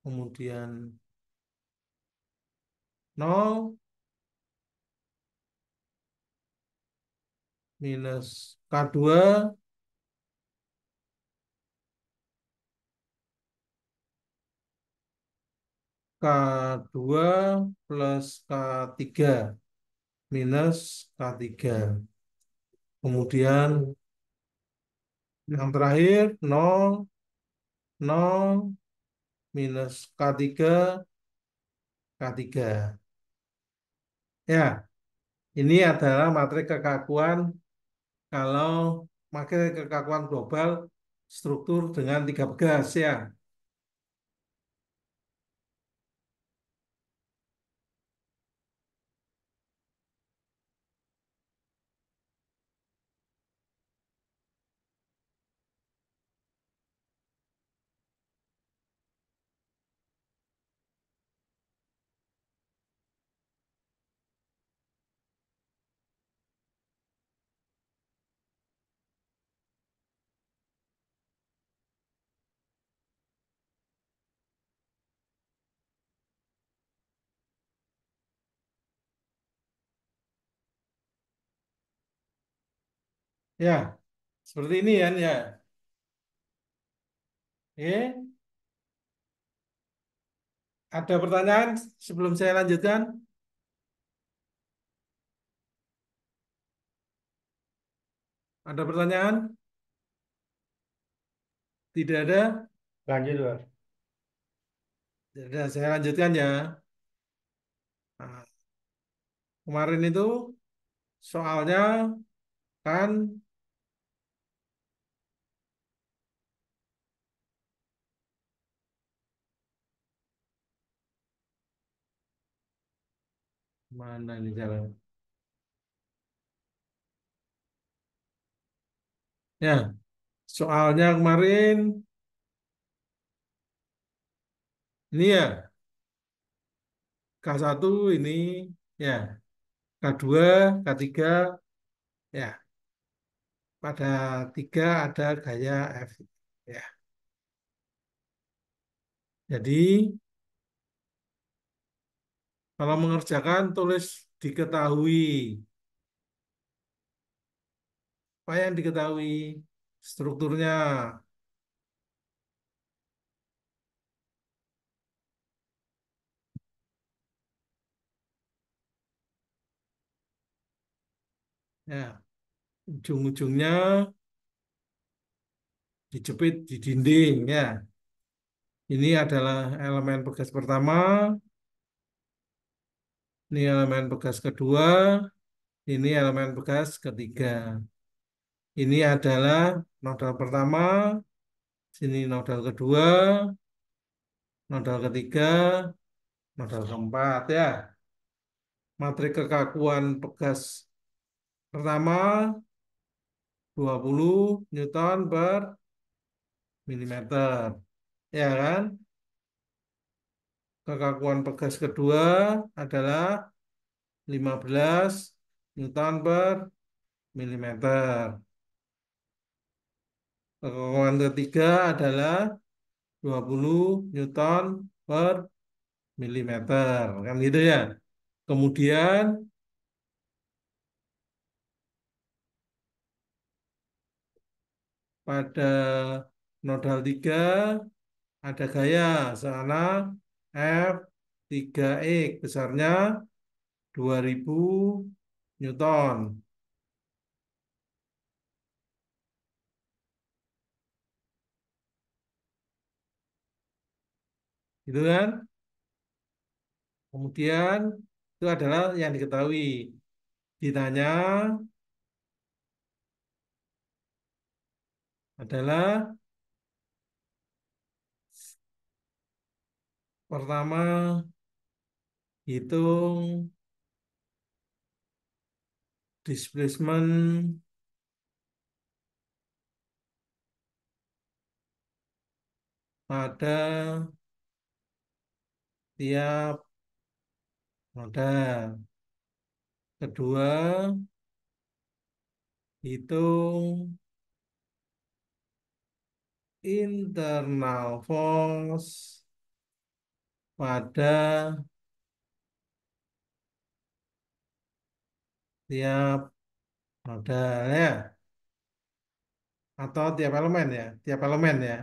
Kemudian 0 minus K2 K2 plus K3 minus K3. Kemudian yang terakhir 0 0 minus K3 K3. Ya, ini adalah materi kekakuan kalau materi kekakuan global struktur dengan tiga pegas ya. Ya, seperti ini kan ya. Oke, ada pertanyaan sebelum saya lanjutkan? Ada pertanyaan? Tidak ada? Lanjut, Pak. Tidak, saya lanjutkan ya. Nah, kemarin itu soalnya kan mana ini jalan? Ya, soalnya kemarin ini ya K1 ini ya K2, K3 ya pada tiga ada gaya F ya. Jadi kalau mengerjakan tulis diketahui. Apa yang diketahui? Strukturnya. Ya, ujung-ujungnya dijepit di dinding ya. Ini adalah elemen pegas pertama, ini elemen pegas kedua, ini elemen pegas ketiga. Ini adalah nodal pertama, sini nodal kedua, nodal ketiga, nodal keempat ya. Materi kekakuan pegas pertama 20 Newton per milimeter. Ya kan? Kekakuan pegas kedua adalah 15 Newton per milimeter. Kekakuan ketiga adalah 20 Newton per milimeter. Kan gitu ya. Kemudian pada nodal 3 ada gaya sana F3X besarnya 2000 Newton. Gitu kan? Kemudian itu adalah yang diketahui. Ditanya adalah pertama hitung displacement pada tiap nodal. Kedua, hitung internal force pada tiap nodal ya, atau tiap elemen ya, tiap elemen ya.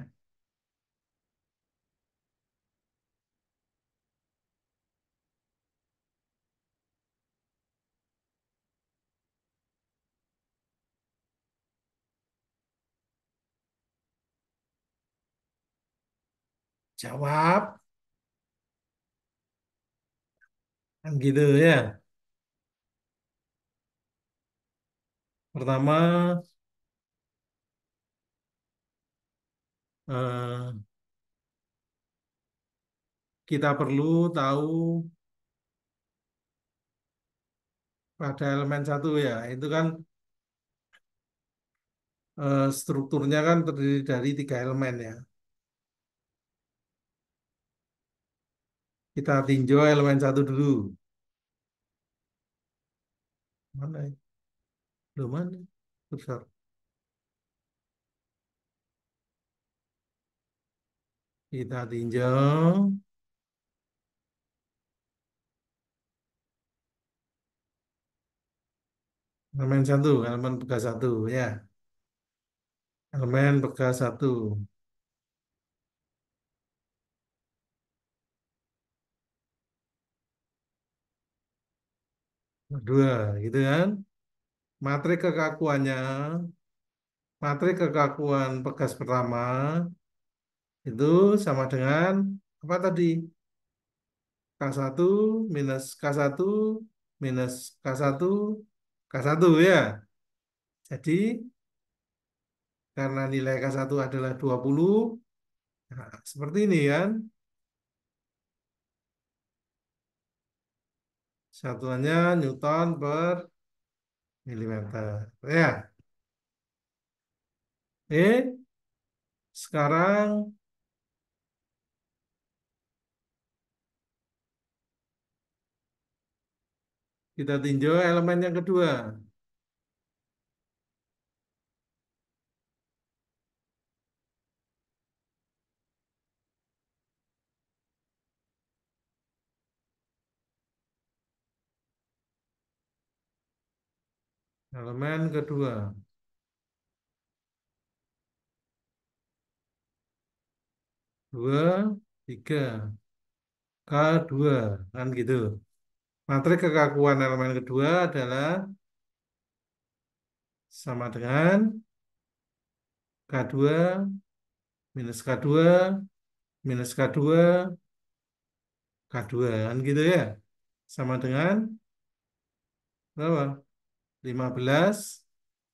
Jawab, kan gitu ya. Pertama, eh, kita perlu tahu pada elemen satu ya, itu kan strukturnya kan terdiri dari tiga elemen ya. Kita tinjau elemen satu dulu. Mana ya? Loh, mana? Besar. Kita tinjau elemen satu, elemen bekas satu ya. Elemen bekas satu. Dua, gitu kan. Matrik kekakuannya, matrik kekakuan pegas pertama itu sama dengan apa tadi? K1 minus K1 minus K1 K1 ya. Jadi karena nilai K1 adalah 20, nah, seperti ini kan. Satuannya Newton per milimeter. Ya, sekarang kita tinjau elemen yang kedua. Elemen kedua. 2 3 K2 kan gitu. Matrik kekakuan elemen kedua adalah sama dengan K2 minus K2 minus K2 K2 kan gitu ya. Sama dengan berapa? 15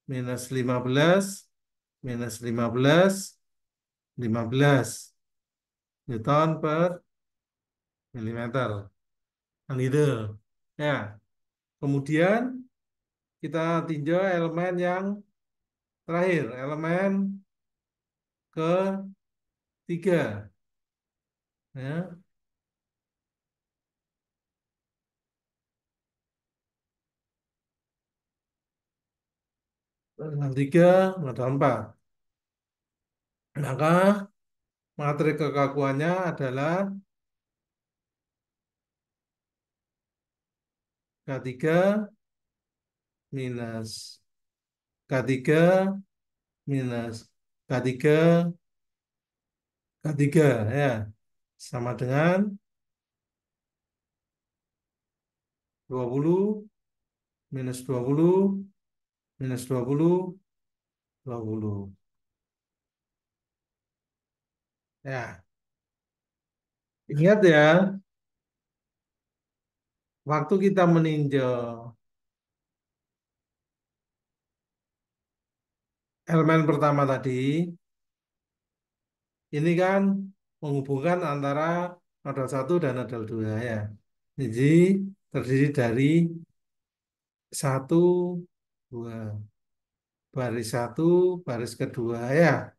minus 15 minus 15 15 Newton per milimeter. Kan gitu. Ya, kemudian kita tinjau elemen yang terakhir, elemen ketiga. Ya. Nodal 3, nodal 4. Maka materi kekakuannya adalah K3 minus K3 minus K3 K3 ya. Sama dengan 20 minus 20 minus 20 20. Ya, ingat ya, waktu kita meninjau elemen pertama tadi, ini kan menghubungkan antara nodal satu dan nodal 2 ya. Jadi terdiri dari satu, dua, baris satu, baris kedua ya.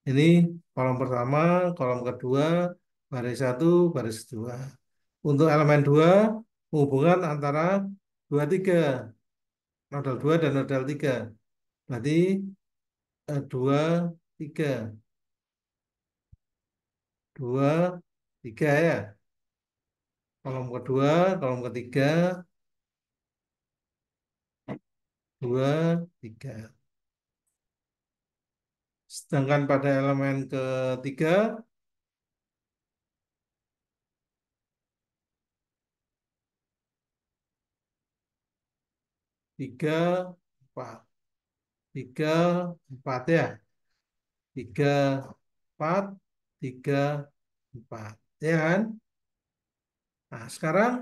Ini kolom pertama, kolom kedua, baris satu, baris dua. Untuk elemen 2 menghubungkan antara dua tiga, nodal 2 dan nodal 3. Berarti 2, 3, 2, 3 ya. Kolom kedua, kolom ketiga, 2, 3. Sedangkan pada elemen ketiga, 3, 4. 3, 4 ya. 3, 4, 3, 4. Ya kan? Nah, sekarang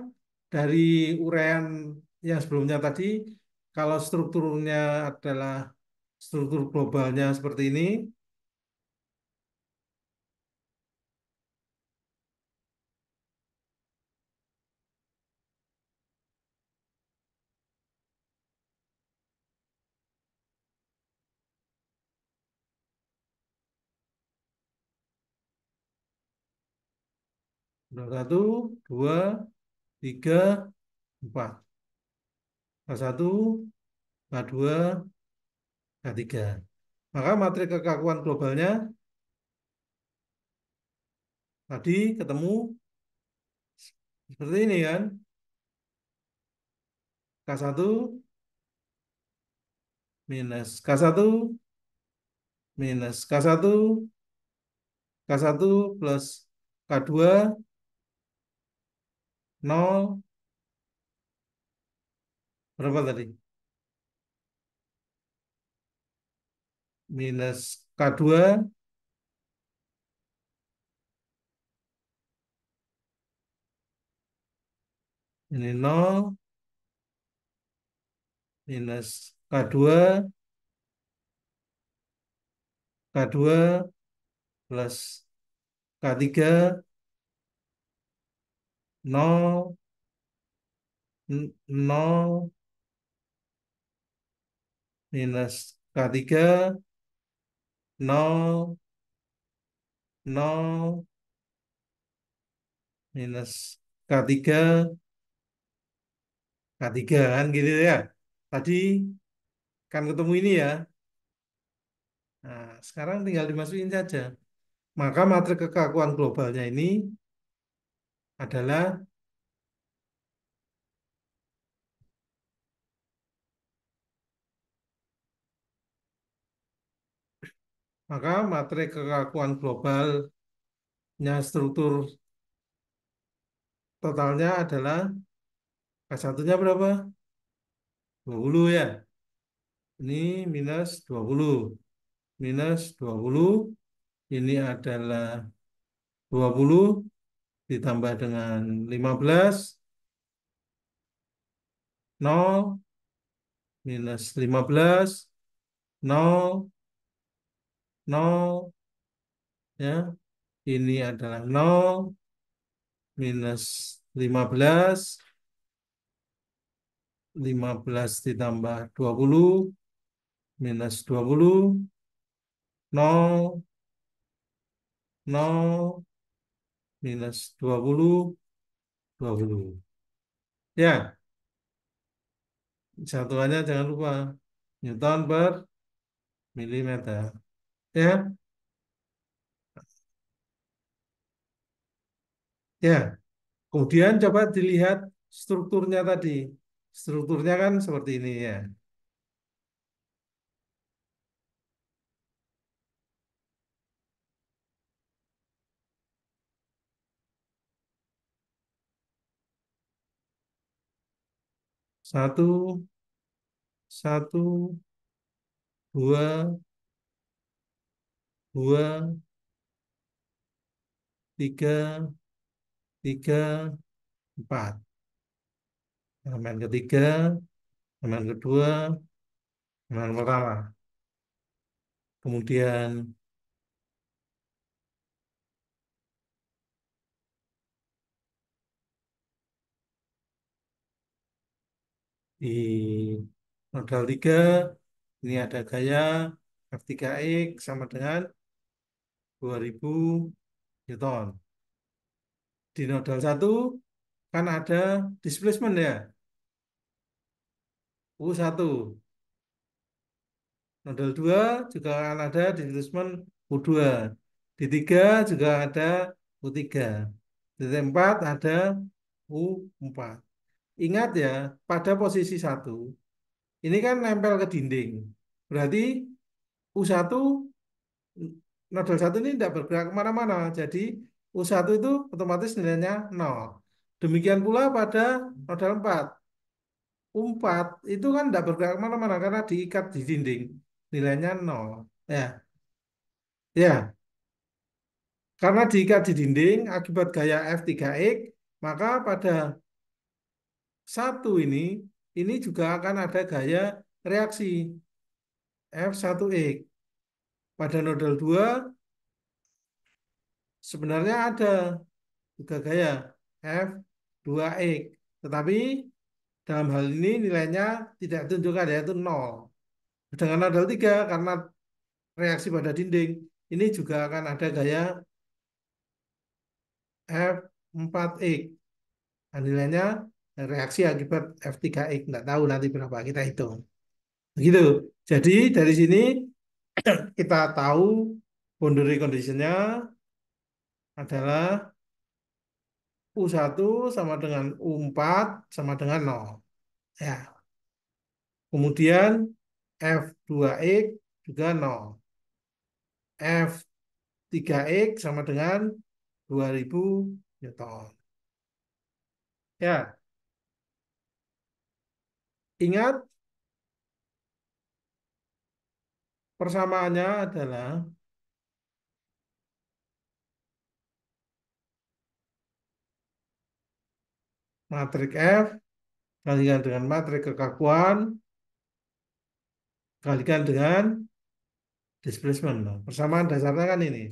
dari uraian yang sebelumnya tadi, kalau strukturnya adalah struktur globalnya seperti ini, satu, dua, tiga, empat. Satu, dua, tiga. Maka materi kekakuan globalnya tadi ketemu seperti ini kan. K1 minus K1 minus K1 K1 plus K2 nol berapa tadi? Minus K2 ini nol minus K2 plus K3 nol nol minus K3 nol nol minus K3 K3 kan gitu ya. Tadi kan ketemu ini ya. Nah, sekarang tinggal dimasukin saja. Maka materi kekakuan globalnya ini adalah, maka materi kekakuan globalnya struktur totalnya adalah K1-nya berapa? 20 ya. Ini minus 20. Minus 20. Ini adalah 20 ditambah dengan 15. Nol minus 15. Nol. Nol. Ya. Ini adalah nol minus 15. 15 ditambah 20 minus 20. Nol. Nol. minus 20, 20. Ya, satuannya jangan lupa. Newton per milimeter. Ya, ya. Kemudian coba dilihat strukturnya tadi. Strukturnya kan seperti ini ya. Satu, satu, dua, dua, tiga, tiga, empat. Elemen ketiga, elemen kedua, elemen pertama. Kemudian di nodal 3 ini ada gaya F3X sama dengan 2000 Newton. Di nodal 1 kan ada displacement ya, U1. Nodal 2 juga akan ada displacement U2. Di 3 juga ada U3. Di 4 ada U4. Ingat ya, pada posisi 1 ini kan nempel ke dinding. Berarti U1 nodal 1 ini tidak bergerak kemana-mana. Jadi U1 itu otomatis nilainya 0. Demikian pula pada nodal 4. U4 itu kan tidak bergerak kemana-mana karena diikat di dinding. Nilainya 0. Ya, ya. Karena diikat di dinding akibat gaya F3X, maka pada 1 ini juga akan ada gaya reaksi F1X. Pada nodal 2 sebenarnya ada juga gaya F2X. Tetapi dalam hal ini nilainya tidak ditunjukkan yaitu 0. Dengan nodal 3 karena reaksi pada dinding ini juga akan ada gaya F4X. Nah, nilainya reaksi akibat F3X. Nggak tahu nanti berapa kita hitung. Begitu. Jadi dari sini kita tahu boundary conditionnya adalah U1 sama dengan U4 sama dengan 0. Ya. Kemudian F2X juga 0. F3X sama dengan 2000 Newton. Ya, ingat persamaannya adalah matriks F kalikan dengan matriks kekakuan kalikan dengan displacement. Persamaan dasarnya kan ini.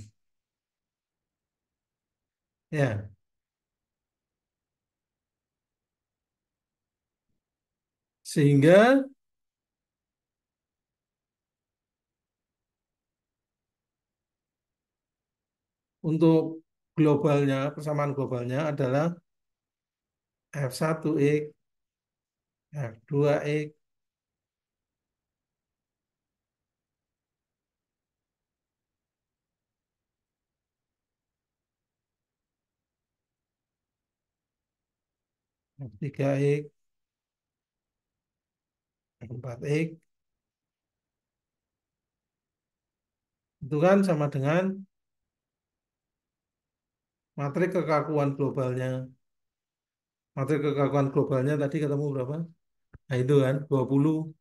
Ya, sehingga untuk globalnya, persamaan globalnya adalah F1X, F2X, F3X, F4X, itu kan sama dengan matriks kekakuan globalnya. Matriks kekakuan globalnya tadi ketemu berapa? Nah itu kan 20,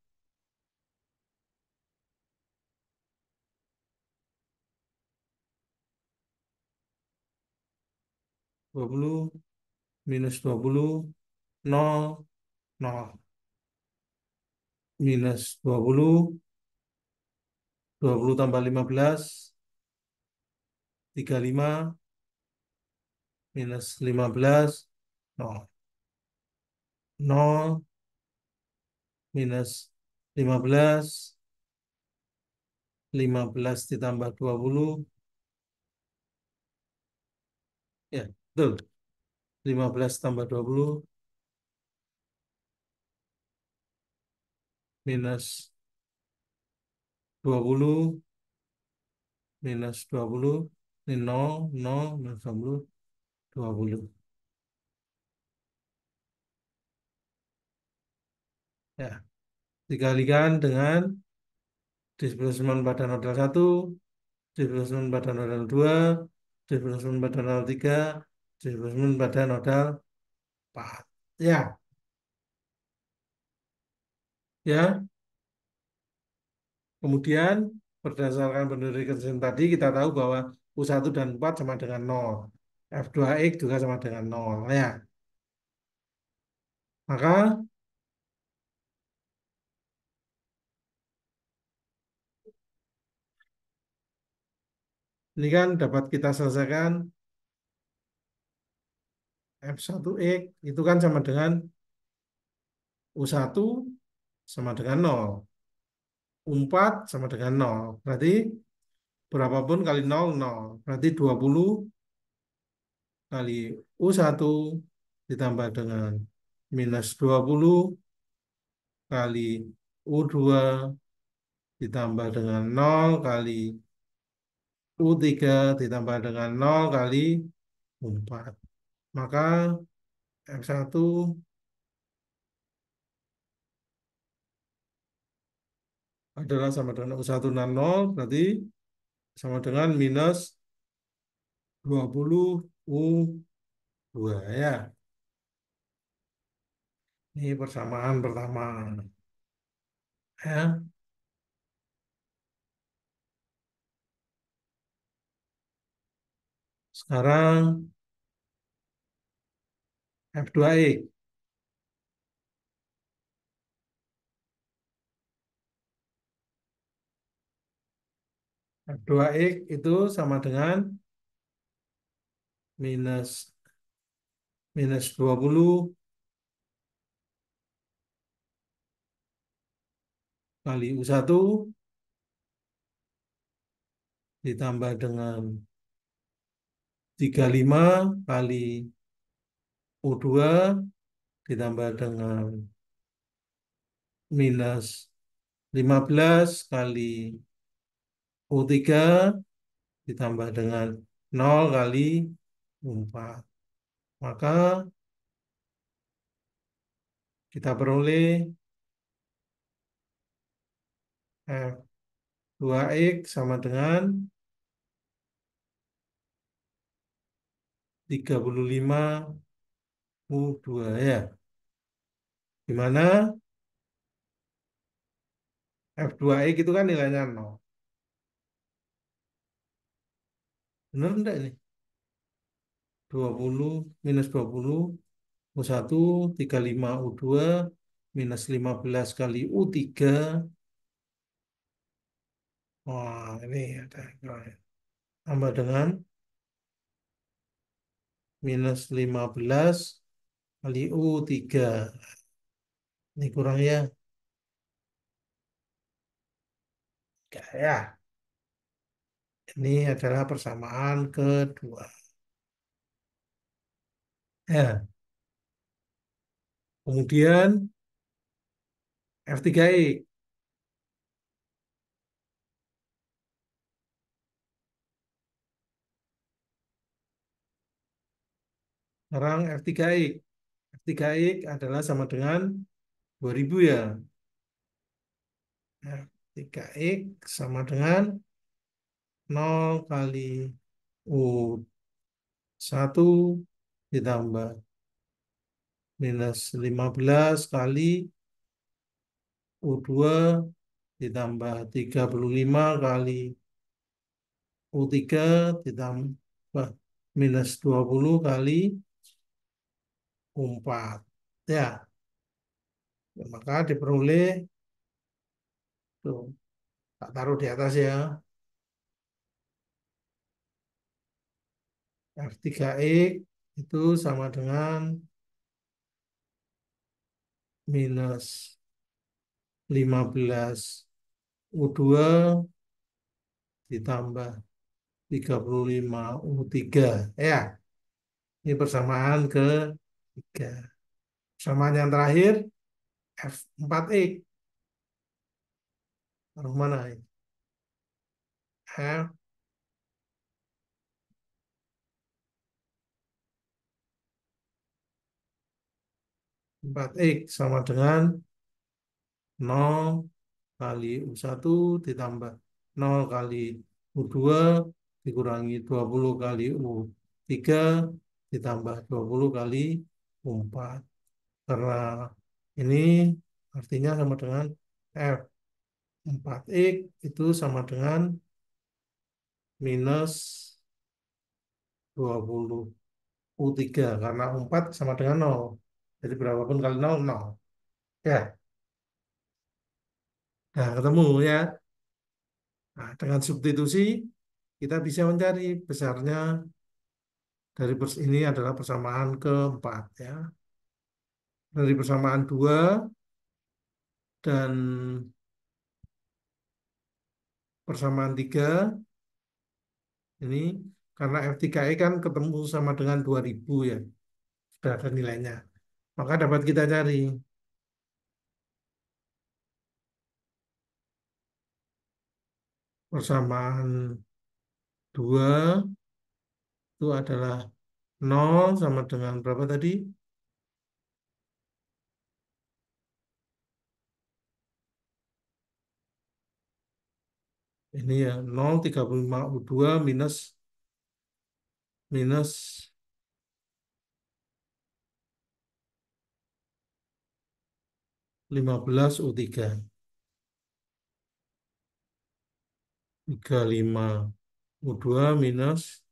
20 minus 20, 0, 0. Minus 20, 20 tambah 15, 35, minus 15, 0. 0, minus 15, 15 ditambah 20, Ya, betul. 15 tambah 20 minus 20 minus 20 ini 0, 0, minus 20, 20. Ya, dikalikan dengan displacement pada nodal 1, displacement pada nodal 2, displacement pada nodal 3, displacement pada nodal 4. Ya, ya. Kemudian berdasarkan penderikan tadi kita tahu bahwa U1 dan U4 sama dengan 0. F2X juga sama dengan 0. Ya, maka ini kan dapat kita selesaikan F1X itu kan sama dengan U1 sama dengan 0. U4 sama dengan 0. Berarti berapapun kali 0, 0. Berarti 20 kali U1 ditambah dengan minus 20 kali U2 ditambah dengan 0 kali U3 ditambah dengan 0 kali U4. Maka F1 adalah sama dengan U1 dan 0, berarti sama dengan minus 20 U2 ya. Ini persamaan pertama. Ya. Sekarang F2X. F2X itu sama dengan minus minus 20 kali U1 ditambah dengan 35 kali U2 ditambah dengan minus 15 kali U3 ditambah dengan 0 kali U4. Maka kita peroleh F2X sama dengan 35 U2 ya. Di mana F2X itu kan nilainya 0. Benar enggak ini? 20 minus 20 U1 35 U2 minus 15 kali U3. Wah, ini ada tambah dengan minus 15 kali U3. Ini kurang ya. Ya, ini adalah persamaan kedua. Ya, kemudian F3X. Sekarang F3X. F3X adalah sama dengan 2000 ya. F3X sama dengan 0 kali U1 ditambah minus 15 kali U2 ditambah 35 kali U3 ditambah minus 20 kali U4. Ya, maka diperoleh, tuh, tak taruh di atas ya, F3X itu sama dengan minus 15 U2 ditambah 35 U3. Ya, Ini persamaan ketiga. Persamaan yang terakhir F4X. Taruh mana ini? F4X sama dengan nol kali U1 ditambah nol kali U2 dikurangi 20 kali U3 ditambah 20 kali U4. Karena ini artinya sama dengan F4X itu sama dengan minus 20 U3 karena U4 sama dengan nol. Jadi berapapun kali nol, nol. Ya, nah ketemu ya. Nah, dengan substitusi kita bisa mencari besarnya dari ini adalah persamaan keempat ya. Dari persamaan 2 dan persamaan 3 ini karena F3E kan ketemu sama dengan 2000 ya. Sudah ada nilainya. Maka dapat kita cari persamaan 2 itu adalah nol sama dengan berapa tadi? Ini ya 0,35 U2 minus minus 15 U3. 35 U2 minus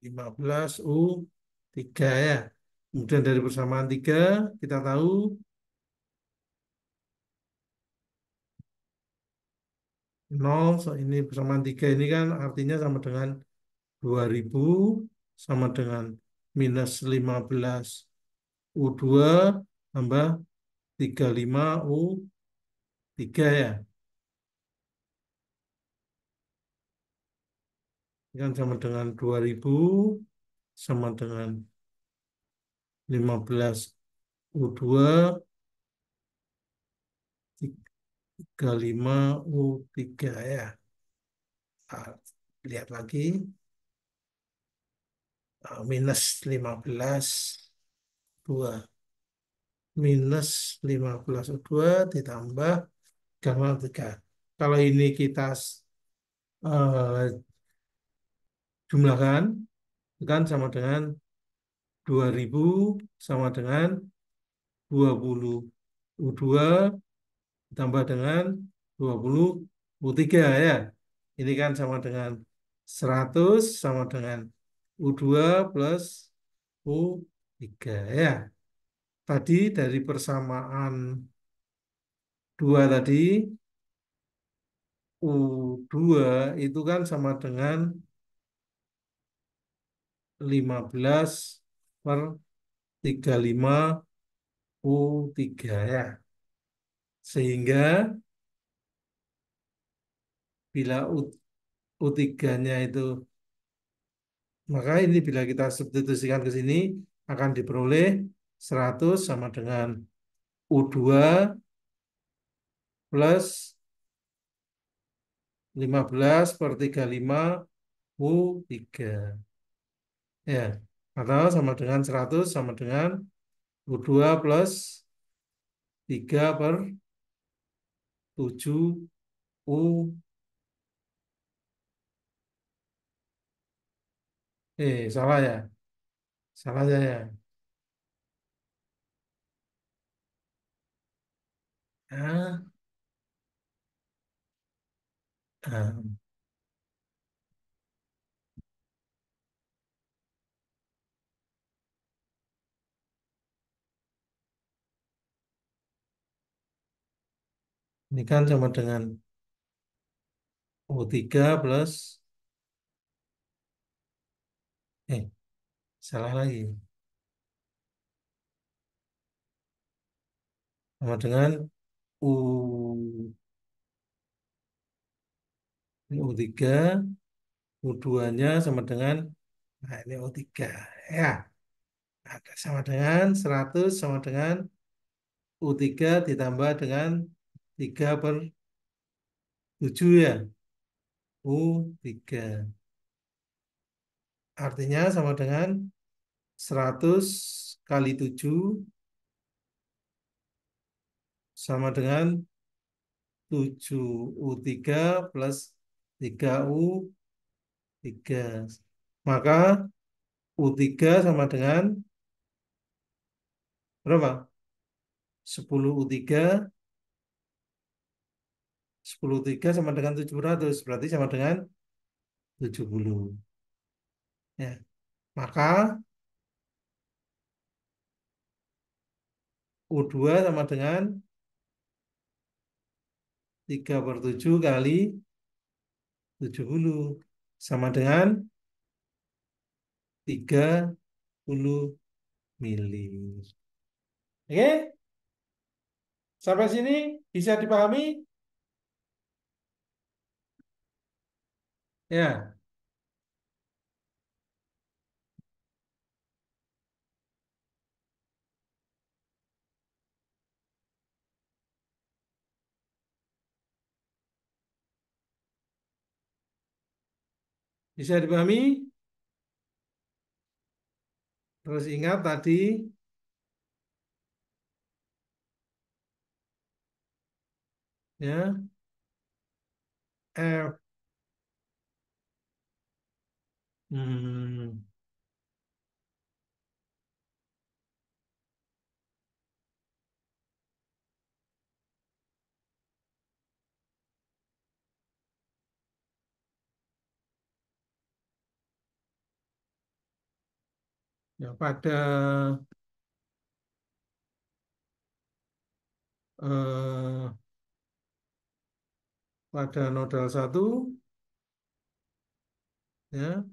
15 U3 ya. Kemudian dari persamaan 3 kita tahu nol ini persamaan 3 ini kan artinya sama dengan 2000 sama dengan minus 15 U2 tambah 35 U3 ya. Ini kan sama dengan 2000 sama dengan 15 U2 35 U3 ya. Nah, lihat lagi. Minus 15 2 minus 15 U2 ditambah gamma 3. Kalau ini kita eh, jumlahkan, itu kan sama dengan 2000 sama dengan 20 U2 ditambah dengan 20 U3 ya. Ini kan sama dengan 100 sama dengan U2 plus U3 ya. Tadi dari persamaan 2 tadi, U2 itu kan sama dengan 15 per 35 U3 ya. Sehingga bila U3-nya itu, maka ini bila kita substitusikan ke sini, akan diperoleh 100 sama dengan U2 plus 15 per 35 U3. Ya, atau sama dengan 100 sama dengan U2 plus 3 per 7 U. Salah ya. Salah ya. Ah, ah. Ini kan sama dengan U3 plus, eh, salah lagi. Sama dengan U, U3, U2-nya sama dengan, nah ini U3. Ya, ada sama dengan 100 sama dengan U3 ditambah dengan 3 per 7 ya. U3. Artinya sama dengan 100 kali 7 sama dengan 7 U3 plus 3 U3. Maka U3 sama dengan berapa? 10 U3, 10 U3 sama dengan 700, berarti sama dengan 70. Ya. Maka U2 sama dengan 3 per 7 kali 70 sama dengan 30 mili. Oke, sampai sini bisa dipahami? Ya, bisa dipahami? Terus ingat tadi ya, F hmm, ya eh, pada nodal satu ya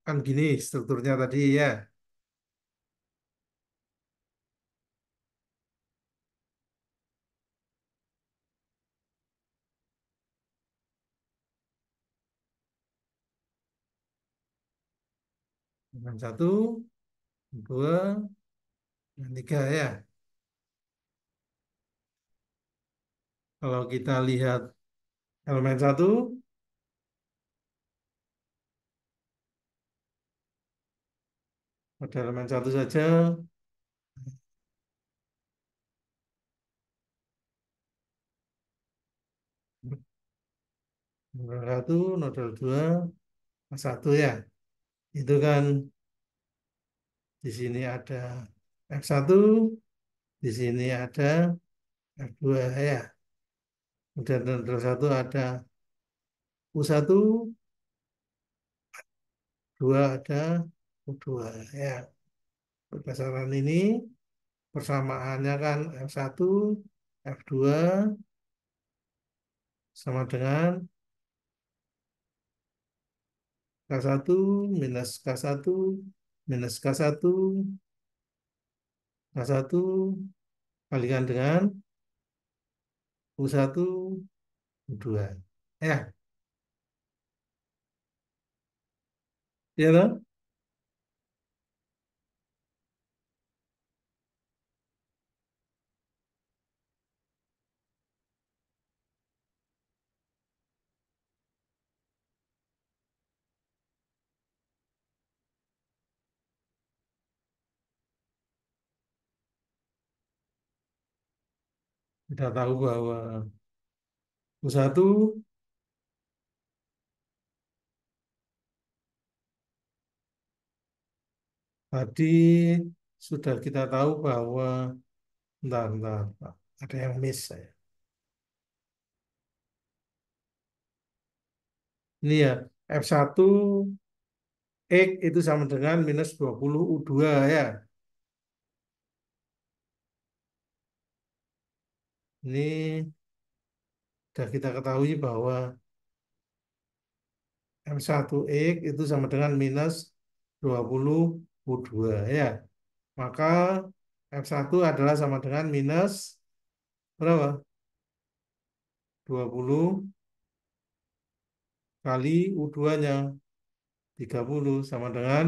kan gini strukturnya tadi ya. Dengan satu, dua, dan tiga ya. Kalau kita lihat elemen satu, pada elemen satu saja, nodal satu, nodal dua, satu ya. Itu kan di sini ada F1, di sini ada F2 ya. Kemudian nodal satu ada U1, dua ada U2 ya. Berdasarkan ini persamaannya kan F1, F2 sama dengan K1 minus K1 minus K1 K1 kalikan dengan U1 U2. Ya, ya toh? Kita tahu bahwa U1 tadi sudah kita tahu bahwa bentar, ada yang miss saya. Ini ya F1 X itu sama dengan minus 20 U2 ya. Ini sudah kita ketahui bahwa M1X itu sama dengan minus 20 U2 ya. Maka F1 adalah sama dengan minus berapa? 20 kali U2-nya 30 sama dengan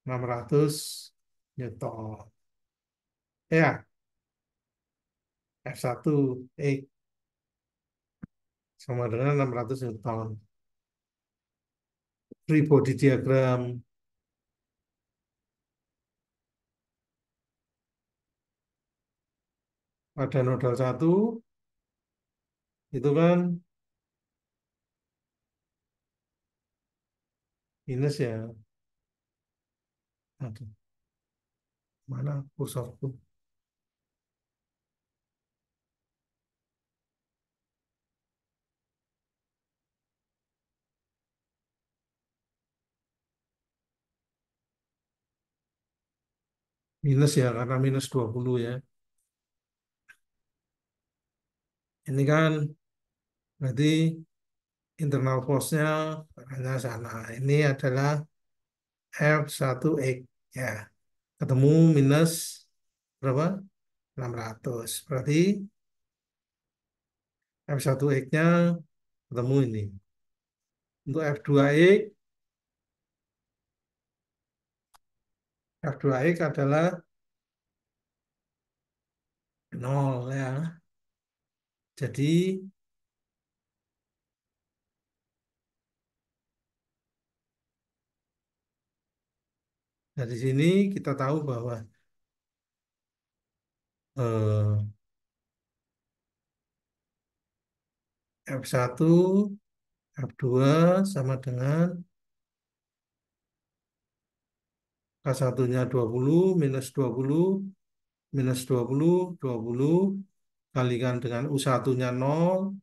600 Newton. Ya, F1 X sama dengan 600 Newton. Free body diagram pada nodal satu itu kan minus ya. Aduh, mana kursorku? Minus ya, karena minus 20 ya. Ini kan berarti internal force-nya hanya sana. Ini adalah F1X. Ya, ketemu minus berapa? 600. Berarti F1X-nya ketemu ini. Untuk F2X adalah nol ya. Jadi dari sini kita tahu bahwa eh, F1, F2 sama dengan K1-nya 20 minus 20 minus 20 20 kalikan dengan U1-nya 0,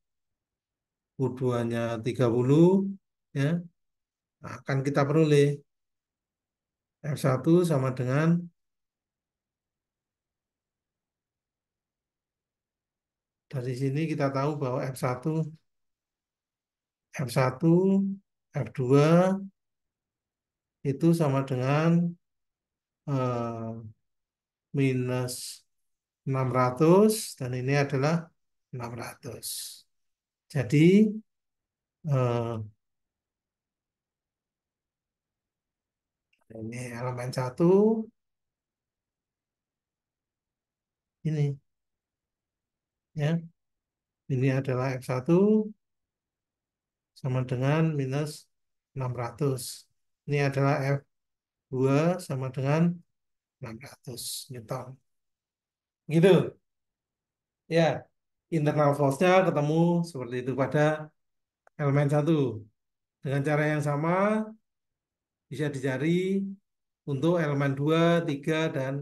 U2-nya 30 ya. Nah, akan kita peroleh F1 sama dengan dari sini kita tahu bahwa F1 F2 itu sama dengan eh, minus 600 dan ini adalah 600. Jadi eh, ini elemen satu ini ya. Ini adalah F1 sama dengan minus 600. Ini adalah F2 sama dengan 600 Newton. Gitu. Ya, internal force-nya ketemu seperti itu pada elemen satu. Dengan cara yang sama bisa dicari untuk elemen 2, 3, dan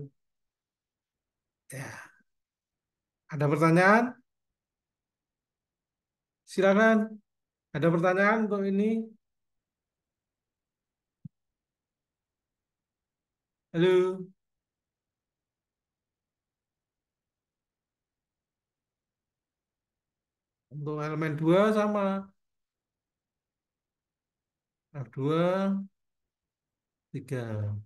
ya. Ada pertanyaan? Silakan. Ada pertanyaan untuk ini? Halo. Untuk elemen 2 sama. F2, 3.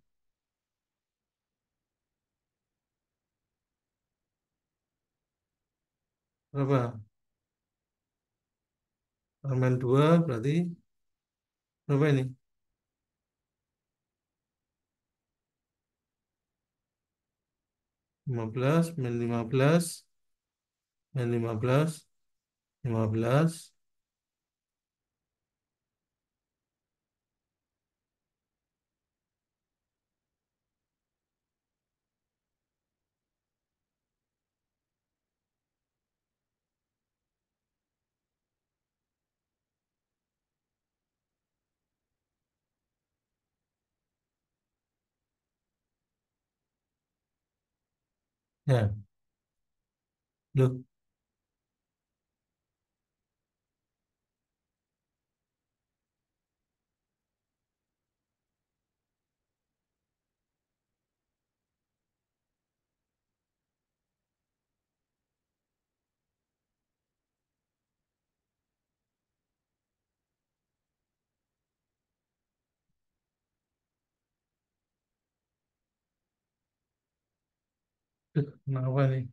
Berapa? Elemen 2 berarti berapa ini? 15 min 15 min 15 15. Ya, loh. Kenapa nih?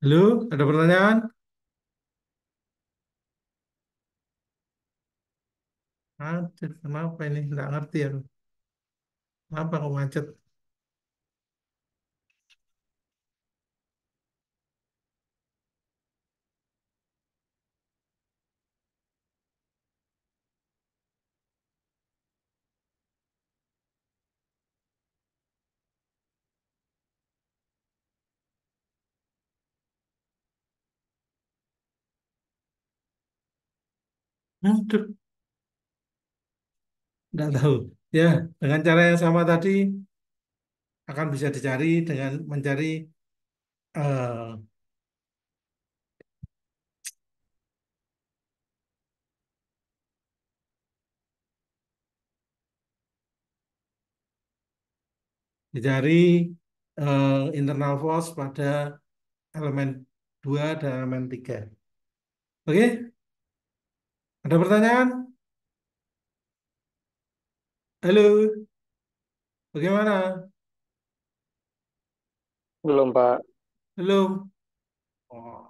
Halo, ada pertanyaan? Aduh, kenapa ini? Nggak ngerti ya. Kenapa kok macet? Aduh, nggak tahu. Ya, dengan cara yang sama tadi akan bisa dicari dengan mencari eh, dicari internal force pada elemen 2 dan elemen 3. Oke, ada pertanyaan? Halo, bagaimana? Belum, Pak. Belum? Oh.